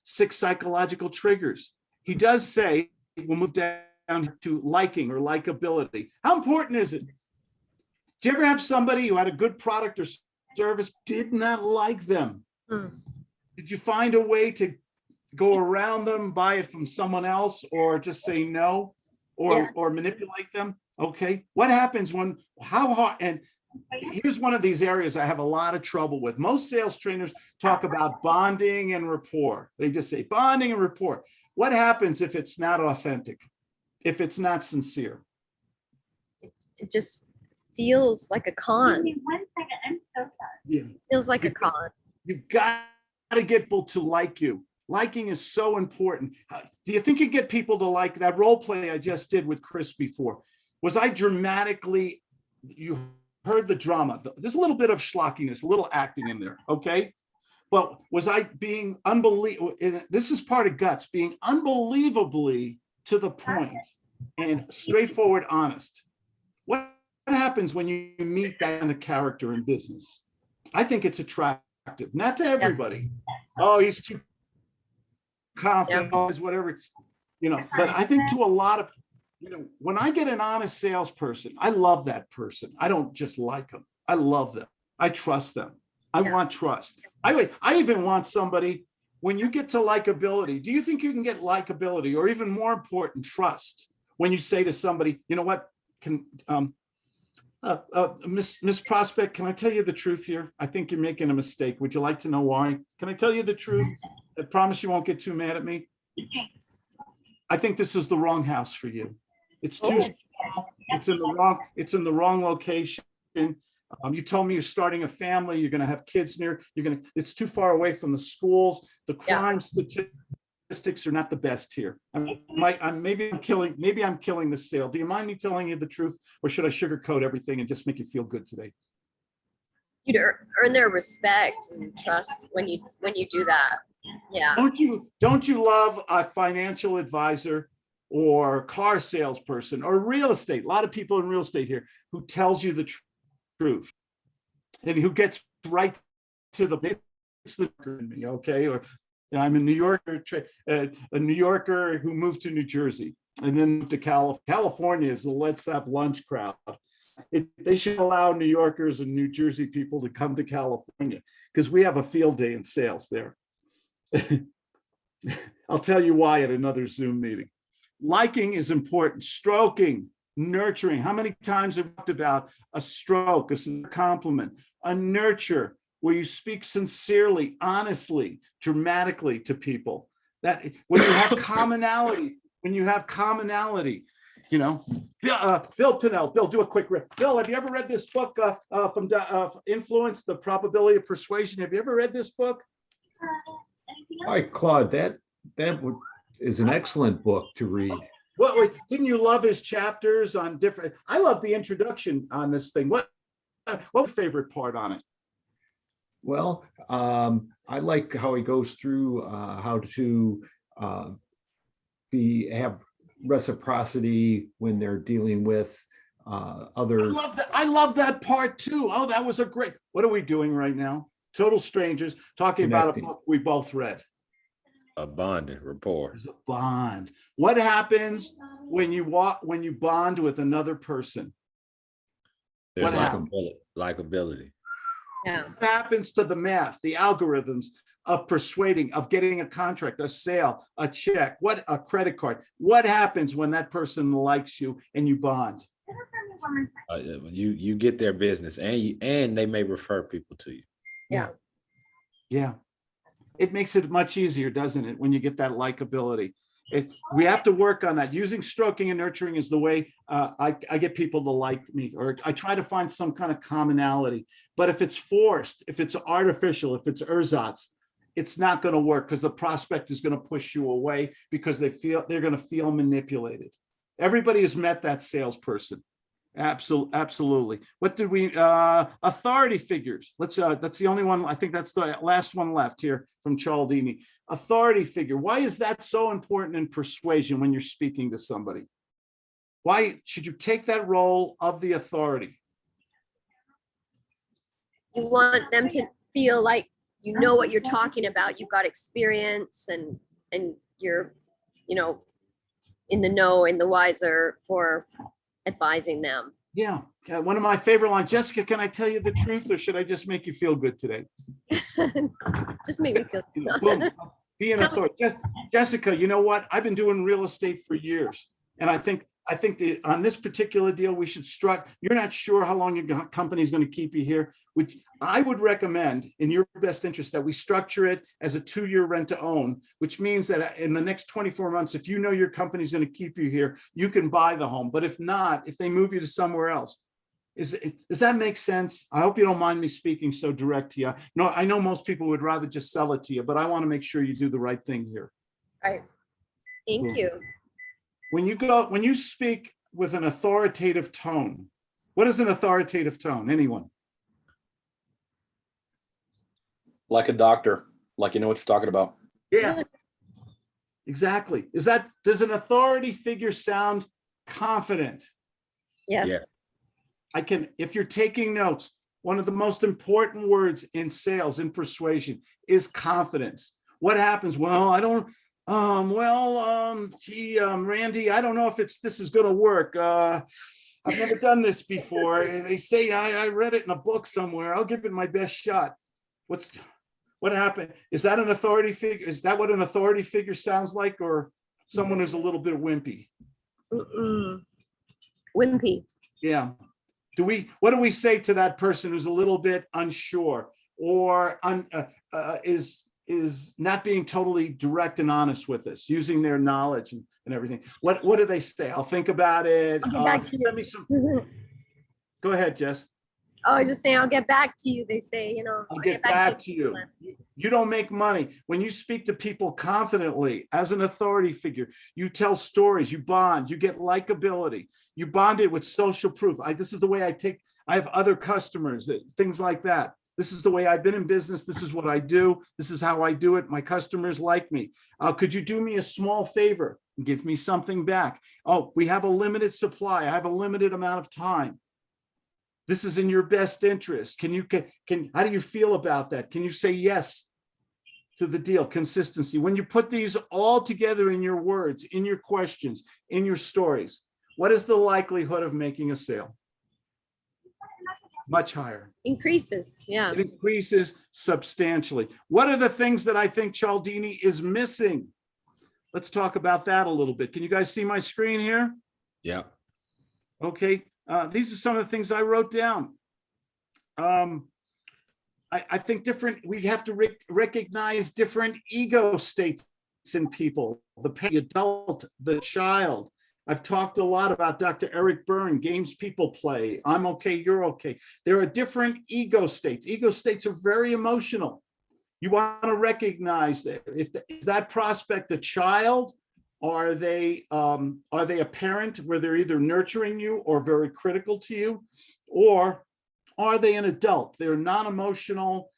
6 psychological triggers. He does say, we'll move down to liking or likability. How important is it? Do you ever have somebody who had a good product or service, did not like them? Did you find a way to go around them, buy it from someone else, or just say no, or manipulate them? Okay. What happens how hard, and here's one of these areas I have a lot of trouble with. Most sales trainers talk about bonding and rapport. They just say bonding and rapport. What happens if it's not authentic? If it's not sincere? it just feels like a con. Give me 1 second. I'm so sorry. Yeah. Feels like a con. You've got to get people to like you. Liking is so important. Do you think you get people to like that role play I just did with Chris before? Was I dramatically, you heard the drama. There's a little bit of schlockiness, a little acting in there, okay? But was I being unbelievable? This is part of guts, being unbelievably to the point and straightforward, honest. What happens when you meet that kind of character in business? I think it's attractive, not to everybody. Oh, he's too confident, whatever, but I think to a lot of, when I get an honest salesperson, I love that person. I don't just like them. I love them. I trust them. I want trust. I even want somebody, when you get to likability, do you think you can get likability, or even more important, trust, when you say to somebody, you know what, Miss Prospect, can I tell you the truth here? I think you're making a mistake. Would you like to know why? Can I tell you the truth? I promise you won't get too mad at me. I think this is the wrong house for you. It's too small. It's in the wrong location. You told me you're starting a family. You're going to have kids near. It's too far away from the schools. The crime statistics are not the best here. Maybe I'm killing the sale. Do you mind me telling you the truth, or should I sugarcoat everything and just make you feel good today? You'd earn their respect and trust when you do that. Yeah. Don't you love a financial advisor or car salesperson or real estate? A lot of people in real estate here who tells you the truth and who gets right to the okay? Or I'm a New Yorker, a New Yorker who moved to New Jersey and then moved to California is the let's have lunch crowd. They should allow New Yorkers and New Jersey people to come to California because we have a field day in sales there. I'll tell you why at another Zoom meeting. Liking is important. Stroking, nurturing. How many times have we talked about a stroke, a compliment, a nurture, where you speak sincerely, honestly, dramatically to people? That when you have commonality, Bill Pinnell, Bill, do a quick rip. Bill, have you ever read this book from Influence, The Probability of Persuasion? Have you ever read this book? All right, Claude, that is an excellent book to read. Well, didn't you love his chapters on different? I love the introduction on this thing. What was your favorite part on it? Well, I like how he goes through how to have reciprocity when they're dealing with other. I love that. I love that part too. Oh, that was a great. What are we doing right now? Total strangers talking about a Connecting. book we both read. A bonding rapport. There's a bond. What happens when you bond with another person? There's What happened? likability. Yeah. What happens to the math, the algorithms of persuading, of getting a contract, a sale, a check, a credit card? What happens when that person likes you and you bond? You get their business, and they may refer people to you. Yeah. Yeah. It makes it much easier, doesn't it, when you get that likability? We have to work on that. Using stroking and nurturing is the way I get people to like me, or I try to find some kind of commonality. But if it's forced, if it's artificial, if it's ersatz, it's not going to work, because the prospect is going to push you away because they're going to feel manipulated. Everybody has met that salesperson. Absolutely. What did we, authority figures. That's the only one. I think that's the last one left here from Cialdini. Authority figure. Why is that so important in persuasion when you're speaking to somebody? Why should you take that role of the authority? You want them to feel like you know what you're talking about. You've got experience and you're, in the know, in the wiser for advising them. Yeah. One of my favorite lines, Jessica, can I tell you the truth, or should I just make you feel good today? Just make me feel Boom. Be an authority. Jessica, you know what? I've been doing real estate for years. And I think on this particular deal, we should you're not sure how long your company is going to keep you here, which I would recommend in your best interest that we structure it as a 2-year rent to own, which means that in the next 24 months, if you know your company's going to keep you here, you can buy the home. But if not, if they move you to somewhere else, does that make sense? I hope you don't mind me speaking so direct to you. No, I know most people would rather just sell it to you, but I want to make sure you do the right thing here. Right. Thank you. When you speak with an authoritative tone, what is an authoritative tone? Anyone? Like a doctor, like you know what you're talking about. Yeah, exactly. Does an authority figure sound confident? Yes. Yeah. If you're taking notes, one of the most important words in sales, in persuasion, is confidence. What happens? Well, I don't, Randy, I don't know if this is going to work. I've never done this before. They say I read it in a book somewhere. I'll give it my best shot. What happened? Is that an authority figure? Is that what an authority figure sounds like, or someone who's a little bit wimpy? Wimpy. Yeah. What do we say to that person who's a little bit unsure, or is not being totally direct and honest with us, using their knowledge and everything? What do they say? I'll think about it. I'll get back to you. Send me some. Go ahead, Jess. Oh, I was just saying, I'll get back to you. They say, I'll get back to you. You don't make money. When you speak to people confidently as an authority figure, you tell stories, you bond, you get likability, you bond it with social proof. This is the way I have other customers, things like that. This is the way I've been in business. This is what I do. This is how I do it. My customers like me. Could you do me a small favor and give me something back? Oh, we have a limited supply. I have a limited amount of time. This is in your best interest. How do you feel about that? Can you say yes to the deal? Consistency. When you put these all together in your words, in your questions, in your stories, what is the likelihood of making a sale? Much higher. Increases. Yeah. It increases substantially. What are the things that I think Cialdini is missing? Let's talk about that a little bit. Can you guys see my screen here? Yeah. Okay. These are some of the things I wrote down. I think we have to recognize different ego states in people, the adult, the child. I've talked a lot about Dr. Eric Byrne, games people play. I'm okay, you're okay. There are different ego states. Ego states are very emotional. You want to recognize that. Is that prospect a child? Are they a parent where they're either nurturing you or very critical to you? Or are they an adult? They're non-emotional.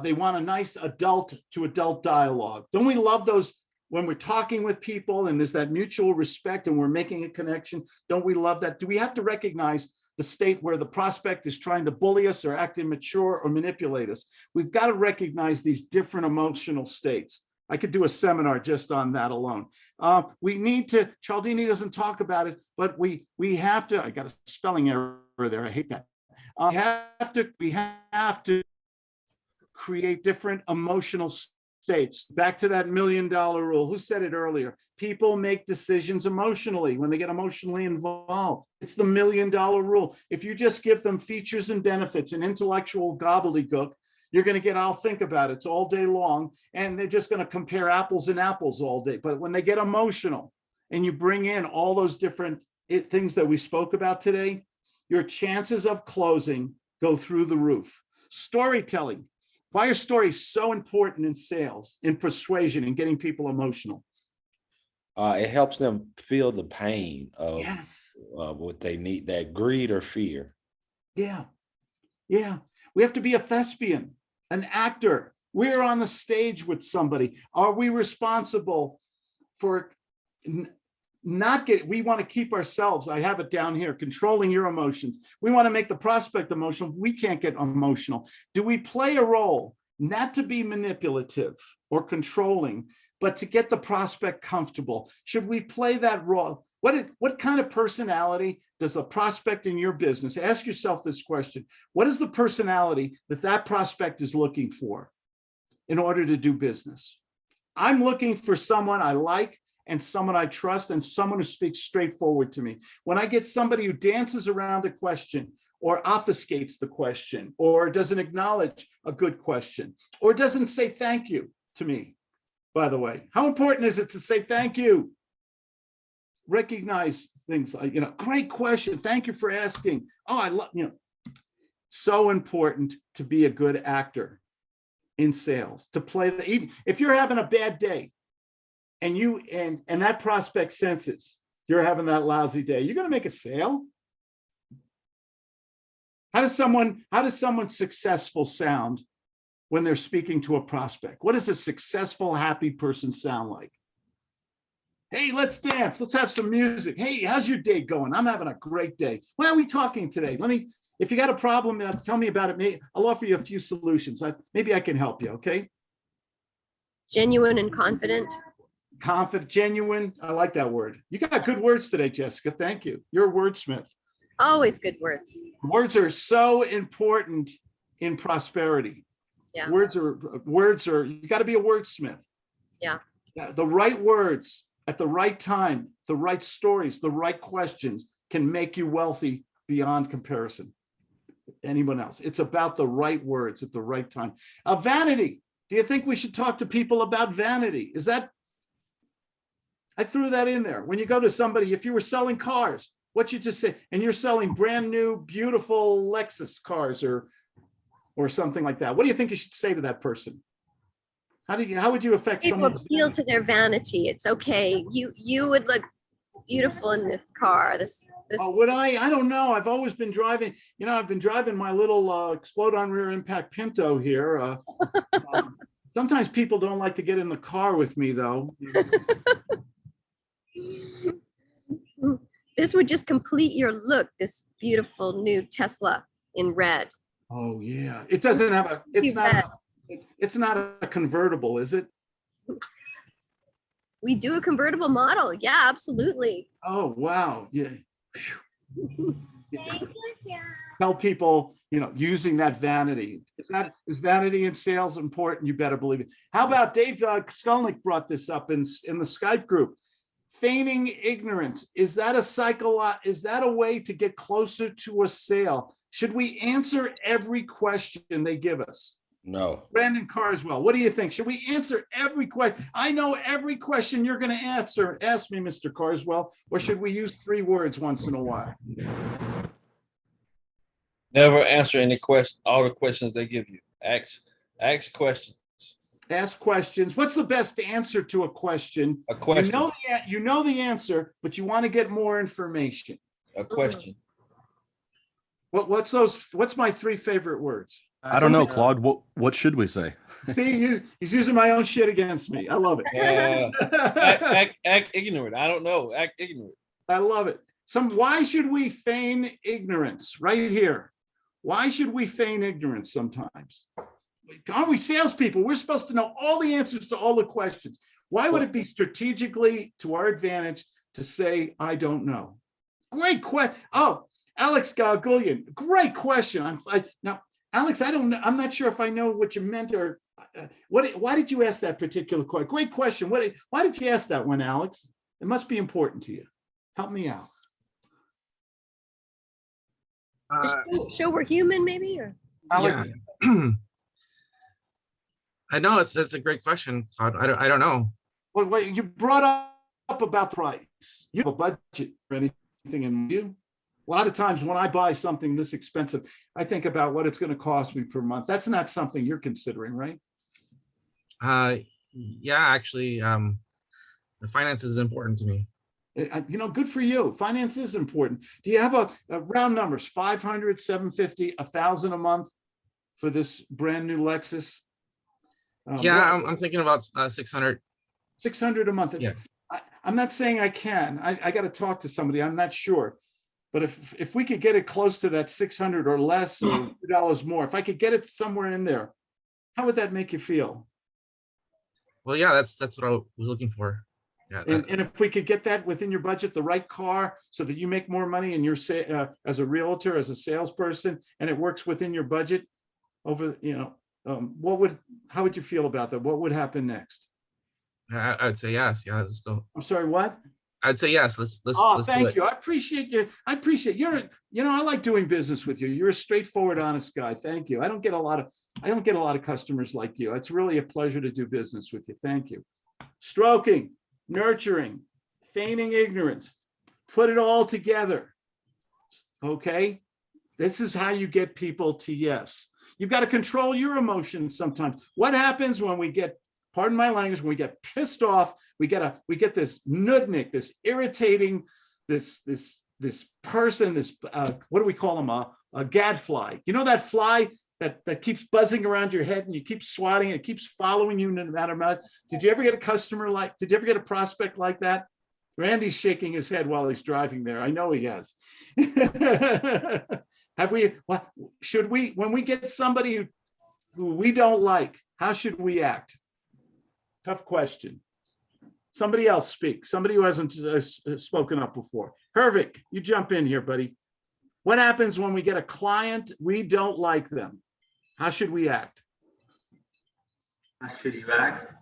They want a nice adult to adult dialogue. Don't we love those when we're talking with people and there's that mutual respect and we're making a connection, don't we love that? Do we have to recognize the state where the prospect is trying to bully us or act immature or manipulate us? We've got to recognize these different emotional states. I could do a seminar just on that alone. We need to, Cialdini doesn't talk about it, but we have to, I got a spelling error there, I hate that. We have to create different emotional states. Back to that $1 million rule. Who said it earlier? People make decisions emotionally when they get emotionally involved. It's the $1 million rule. If you just give them features and benefits and intellectual gobbledygook, you're going to get, I'll think about it all day long, and they're just going to compare apples and apples all day. But when they get emotional and you bring in all those different things that we spoke about today, your chances of closing go through the roof. Storytelling. Why are stories so important in sales, in persuasion, and getting people emotional? It helps them feel the pain of Yes. what they need, that greed or fear. Yeah. Yeah. We have to be a thespian, an actor. We're on the stage with somebody. Are we responsible for not get, we want to keep ourselves, I have it down here, controlling your emotions. We want to make the prospect emotional. We can't get emotional. Do we play a role, not to be manipulative or controlling, but to get the prospect comfortable? Should we play that role? What kind of personality does a prospect in your business, ask yourself this question, what is the personality that that prospect is looking for in order to do business? I'm looking for someone I like, and someone I trust, and someone who speaks straightforward to me. When I get somebody who dances around a question or obfuscates the question or doesn't acknowledge a good question or doesn't say thank you to me, by the way, how important is it to say thank you? Recognize things like, great question. Thank you for asking. Oh, I love, so important to be a good actor in sales, to play the, even if you're having a bad day, and you and that prospect senses you're having that lousy day, you're going to make a sale. How does someone successful sound when they're speaking to a prospect? What does a successful, happy person sound like? Hey, let's dance. Let's have some music. Hey, how's your day going? I'm having a great day. Why are we talking today? If you got a problem, tell me about it. I'll offer you a few solutions. Maybe I can help you. Okay. Genuine and confident. Confident, genuine. I like that word. You got good words today, Jessica. Thank you. You're a wordsmith. Always good words. Words are so important in prosperity. Yeah. Words are, you got to be a wordsmith. Yeah. The right words at the right time, the right stories, the right questions can make you wealthy beyond comparison. Anyone else? It's about the right words at the right time. Vanity. Do you think we should talk to people about vanity? I threw that in there. When you go to somebody, if you were selling cars, what you just say, and you're selling brand new, beautiful Lexus cars or something like that, what do you think you should say to that person? How would you affect someone? Appeal to their vanity. It's okay. You would look beautiful in this car. This. Oh, would I? I don't know. I've always been driving. I've been driving my little explode on rear impact Pinto here. Sometimes people don't like to get in the car with me, though. This would just complete your look. This beautiful new Tesla in red. Oh yeah, it doesn't have a. It's not a convertible, is it? We do a convertible model. Yeah, absolutely. Oh wow, yeah. Tell people, using that vanity. Is vanity in sales important? You better believe it. How about Dave Skulnick brought this up in the Skype group? Feigning ignorance. Is that a way to get closer to a sale? Should we answer every question they give us? No. Brandon Carswell, what do you think? Should we answer every question? I know every question you're going to answer. Ask me, Mr. Carswell. Or should we use 3 words once in a while? Never answer any question, all the questions they give you. Ask questions. Ask questions. What's the best answer to a question? A question. You know the answer, but you want to get more information. A question. What's my 3 favorite words? I don't know, Claude. What should we say? See, he's using my own shit against me. I love it. Act ignorant. I don't know. Act ignorant. I love it. Why should we feign ignorance? Right here. Why should we feign ignorance sometimes? Aren't we salespeople? We're supposed to know all the answers to all the questions. Why would it be strategically to our advantage to say, I don't know? Great question. Oh, Alex Galgullion, great question. Now, Alex, I don't know. I'm not sure if I know what you meant or why did you ask that particular question? Great question. Why did you ask that one, Alex? It must be important to you. Help me out. Show we're human, maybe, or Alex, Yeah. I know it's a great question, Claude. I don't know. well, you brought up about price. You have a budget for anything in you. A lot of times when I buy something this expensive, I think about what it's going to cost me per month. That's not something you're considering, right? Yeah, actually, the finance is important to me. Good for you. Finance is important. Do you have a round numbers, 500, 750, 1,000 a month for this brand new Lexus? Yeah, I'm thinking about 600. 600 a month. Yeah. I'm not saying I can. I got to talk to somebody. I'm not sure. But if we could get it close to that 600 or less or $2 more, if I could get it somewhere in there, how would that make you feel? Well, yeah, that's what I was looking for. Yeah. And if we could get that within your budget, the right car, so that you make more money and you're as a realtor, as a salesperson, and it works within your budget over, how would you feel about that? What would happen next? I'd say yes. Yeah, let's go. I'm sorry, what? I'd say yes. Let's Thank you. I appreciate you. I like doing business with you. You're a straightforward, honest guy. Thank you. I don't get a lot of customers like you. It's really a pleasure to do business with you. Thank you. Stroking, nurturing, feigning ignorance, put it all together. Okay. This is how you get people to yes. You've got to control your emotions sometimes. What happens when we get, pardon my language, when we get pissed off, we get this nudnik, this irritating, this person, what do we call them? A gadfly. You know that fly that keeps buzzing around your head and you keep swatting it, keeps following you no matter what. Did you ever get a prospect like that? Randy's shaking his head while he's driving there. I know he has. When we get somebody who we don't like, how should we act? Tough question. Somebody else speak. Somebody who hasn't spoken up before. Hervik, you jump in here, buddy. What happens when we get a client, we don't like them? How should we act? How should you act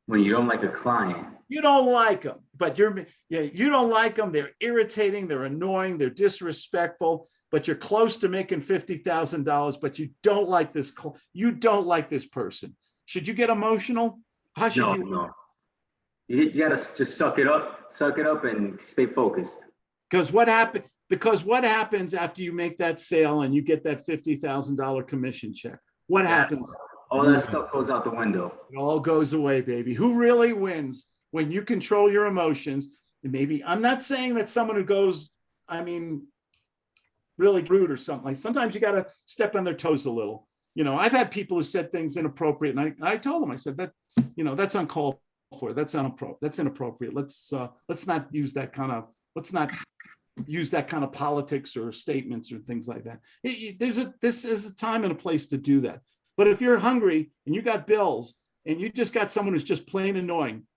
when you don't like a client? You don't like them, but you don't like them. They're irritating, they're annoying, they're disrespectful, but you're close to making $50,000, but you don't like this. You don't like this person. Should you get emotional? How should you? No. You gotta just suck it up and stay focused. Because what happens after you make that sale and you get that $50,000 commission check? What happens? All that stuff goes out the window. It all goes away, baby. Who really wins when you control your emotions? And maybe I'm not saying that someone who goes, really rude or something. Like sometimes you got to step on their toes a little. I've had people who said things inappropriate, and I told them, I said that, that's uncalled for. That's inappropriate. Let's not use that kind of politics or statements or things like that. This is a time and a place to do that. But if you're hungry and you got bills and you just got someone who's just plain annoying.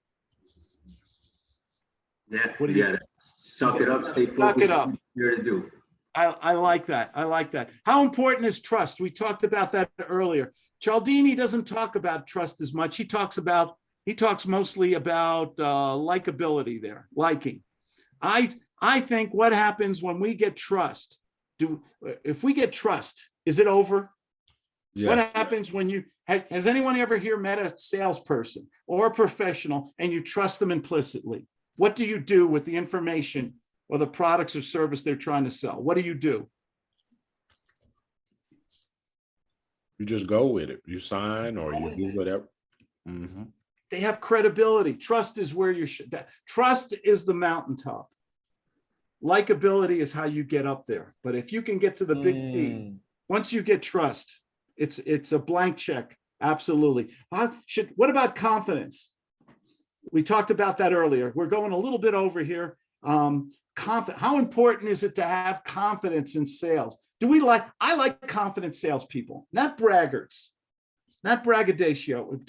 Yeah, what do you suck it up, stay focused. Suck it up. Here to do. I like that. I like that. How important is trust? We talked about that earlier. Cialdini doesn't talk about trust as much. He talks mostly about likability there, liking. I think what happens when we get trust, if we get trust, is it over? Yes. What happens when has anyone ever here met a salesperson or a professional and you trust them implicitly? What do you do with the information or the products or service they're trying to sell? What do? You just go with it. You sign or you do whatever. Mm-hmm. They have credibility. Trust is where trust is the mountaintop. Likability is how you get up there. But if you can get to the big T, once you get trust, it's a blank check. Absolutely. What about confidence? We talked about that earlier. We're going a little bit over here. How important is it to have confidence in sales? I like confident salespeople, not braggarts, not braggadocio.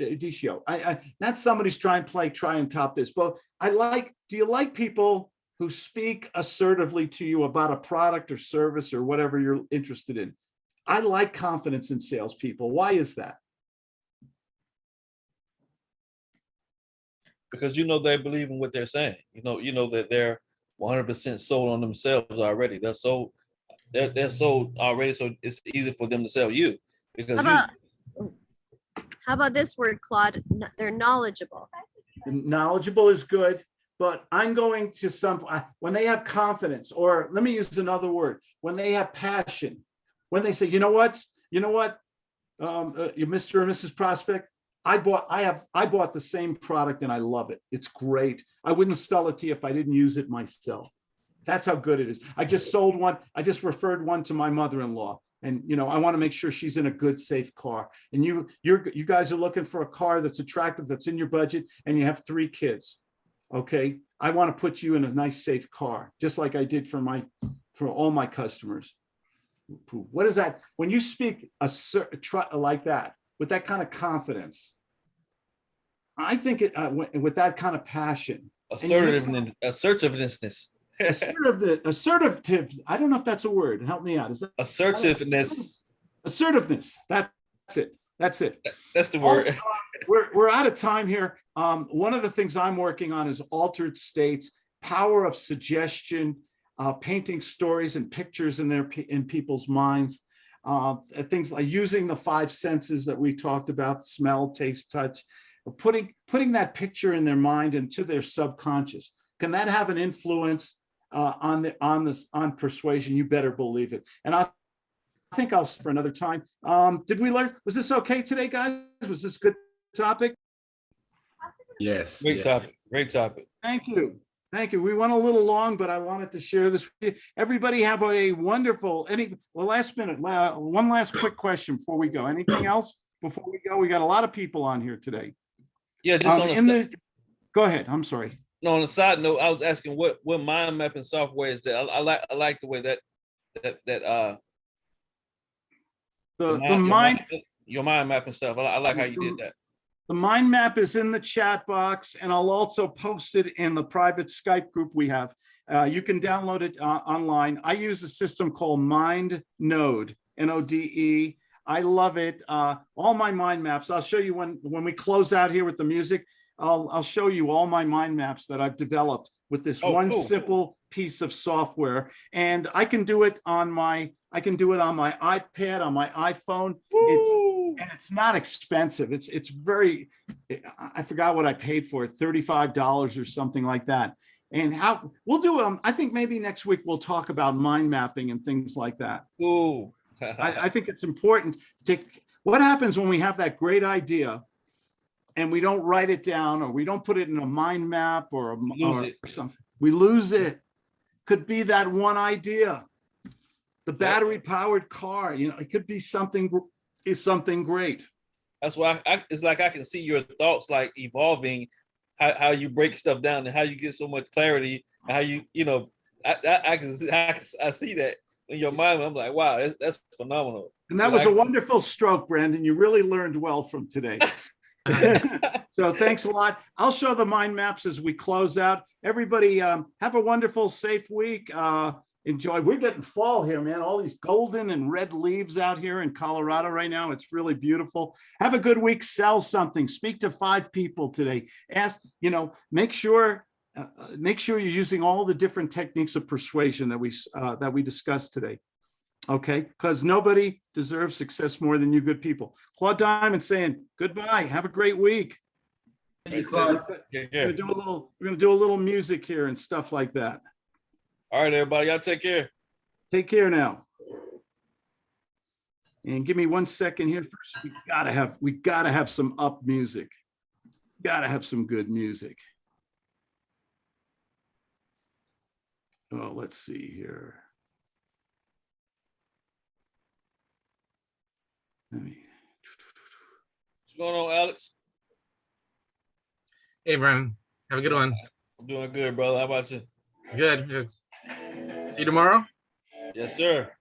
Not somebody's trying to try and top this, but do you like people who speak assertively to you about a product or service or whatever you're interested in? I like confidence in salespeople. Why is that? Because they believe in what they're saying. You know that they're 100% sold on themselves already. They're sold already, so it's easy for them to sell you because How about this word, Claude? They're knowledgeable. Knowledgeable is good, but I'm going to when they have confidence, or let me use another word, when they have passion, when they say, you know what, you Mr. and Mrs. Prospect, I bought the same product and I love it. It's great. I wouldn't sell it to you if I didn't use it myself. That's how good it is. I just sold one. I just referred one to my mother-in-law. And, I want to make sure she's in a good, safe car. And you guys are looking for a car that's attractive, that's in your budget, and you have 3 kids. Okay. I want to put you in a nice, safe car, just like I did for all my customers. What is that? When you speak like that, with that kind of confidence, I think with that kind of passion, assertiveness. Assertive. I don't know if that's a word. Help me out. Is that assertiveness? Assertiveness. That's it. That's the word. We're out of time here. One of the things I'm working on is altered states, power of suggestion, painting stories and pictures in people's minds. Things like using the 5 senses that we talked about: smell, taste, touch. Putting that picture in their mind into their subconscious. Can that have an influence on persuasion? You better believe it. And I think I'll for another time. Did we learn? Was this okay today, guys? Was this a good topic? Yes. Great topic. Great topic. Thank you. Thank you. We went a little long, but I wanted to share this with you. Everybody have a wonderful, last minute, one last quick question before we go. Anything else before we go? We got a lot of people on here today. Yeah, just go ahead. I'm sorry. No, on a side note, I was asking what mind mapping software is that? I like the way your mind mapping stuff. I like how you did that. The mind map is in the chat box, and I'll also post it in the private Skype group we have. You can download it online. I use a system called Mind Node, Node. I love it. All my mind maps. I'll show you when we close out here with the music. I'll show you all my mind maps that I've developed with this simple piece of software, and I can do it on my iPad, on my iPhone. It's not expensive. It's very. I forgot what I paid for it, $35 or something like that. And how we'll do I think maybe next week we'll talk about mind mapping and things like that. Ooh. I think it's important to. What happens when we have that great idea and we don't write it down, or we don't put it in a mind map or something? We lose it. Could be that one idea. The battery powered car, it could be something great. That's why it's like I can see your thoughts like evolving, how you break stuff down and how you get so much clarity, and how I see that in your mind. I'm like, wow, that's phenomenal. And that was a wonderful stroke, Brandon. You really learned well from today. So thanks a lot. I'll show the mind maps as we close out. Everybody have a wonderful, safe week. Enjoy. We're getting fall here, man. All these golden and red leaves out here in Colorado right now. It's really beautiful. Have a good week. Sell something. Speak to 5 people today. Make sure you're using all the different techniques of persuasion that we discussed today. Okay, because nobody deserves success more than you good people. Claude Diamond saying goodbye. Have a great week. Hey, Claude. We're gonna do a little music here and stuff like that. All right, everybody, y'all take care. Take care now. And give me 1 second here first. We gotta have some up music. Gotta have some good music. Oh, let's see here. Let me. What's going on, Alex? Hey, Brian. Have a good one. I'm doing good, brother. How about you? Good. Good. See you tomorrow. Yes, sir.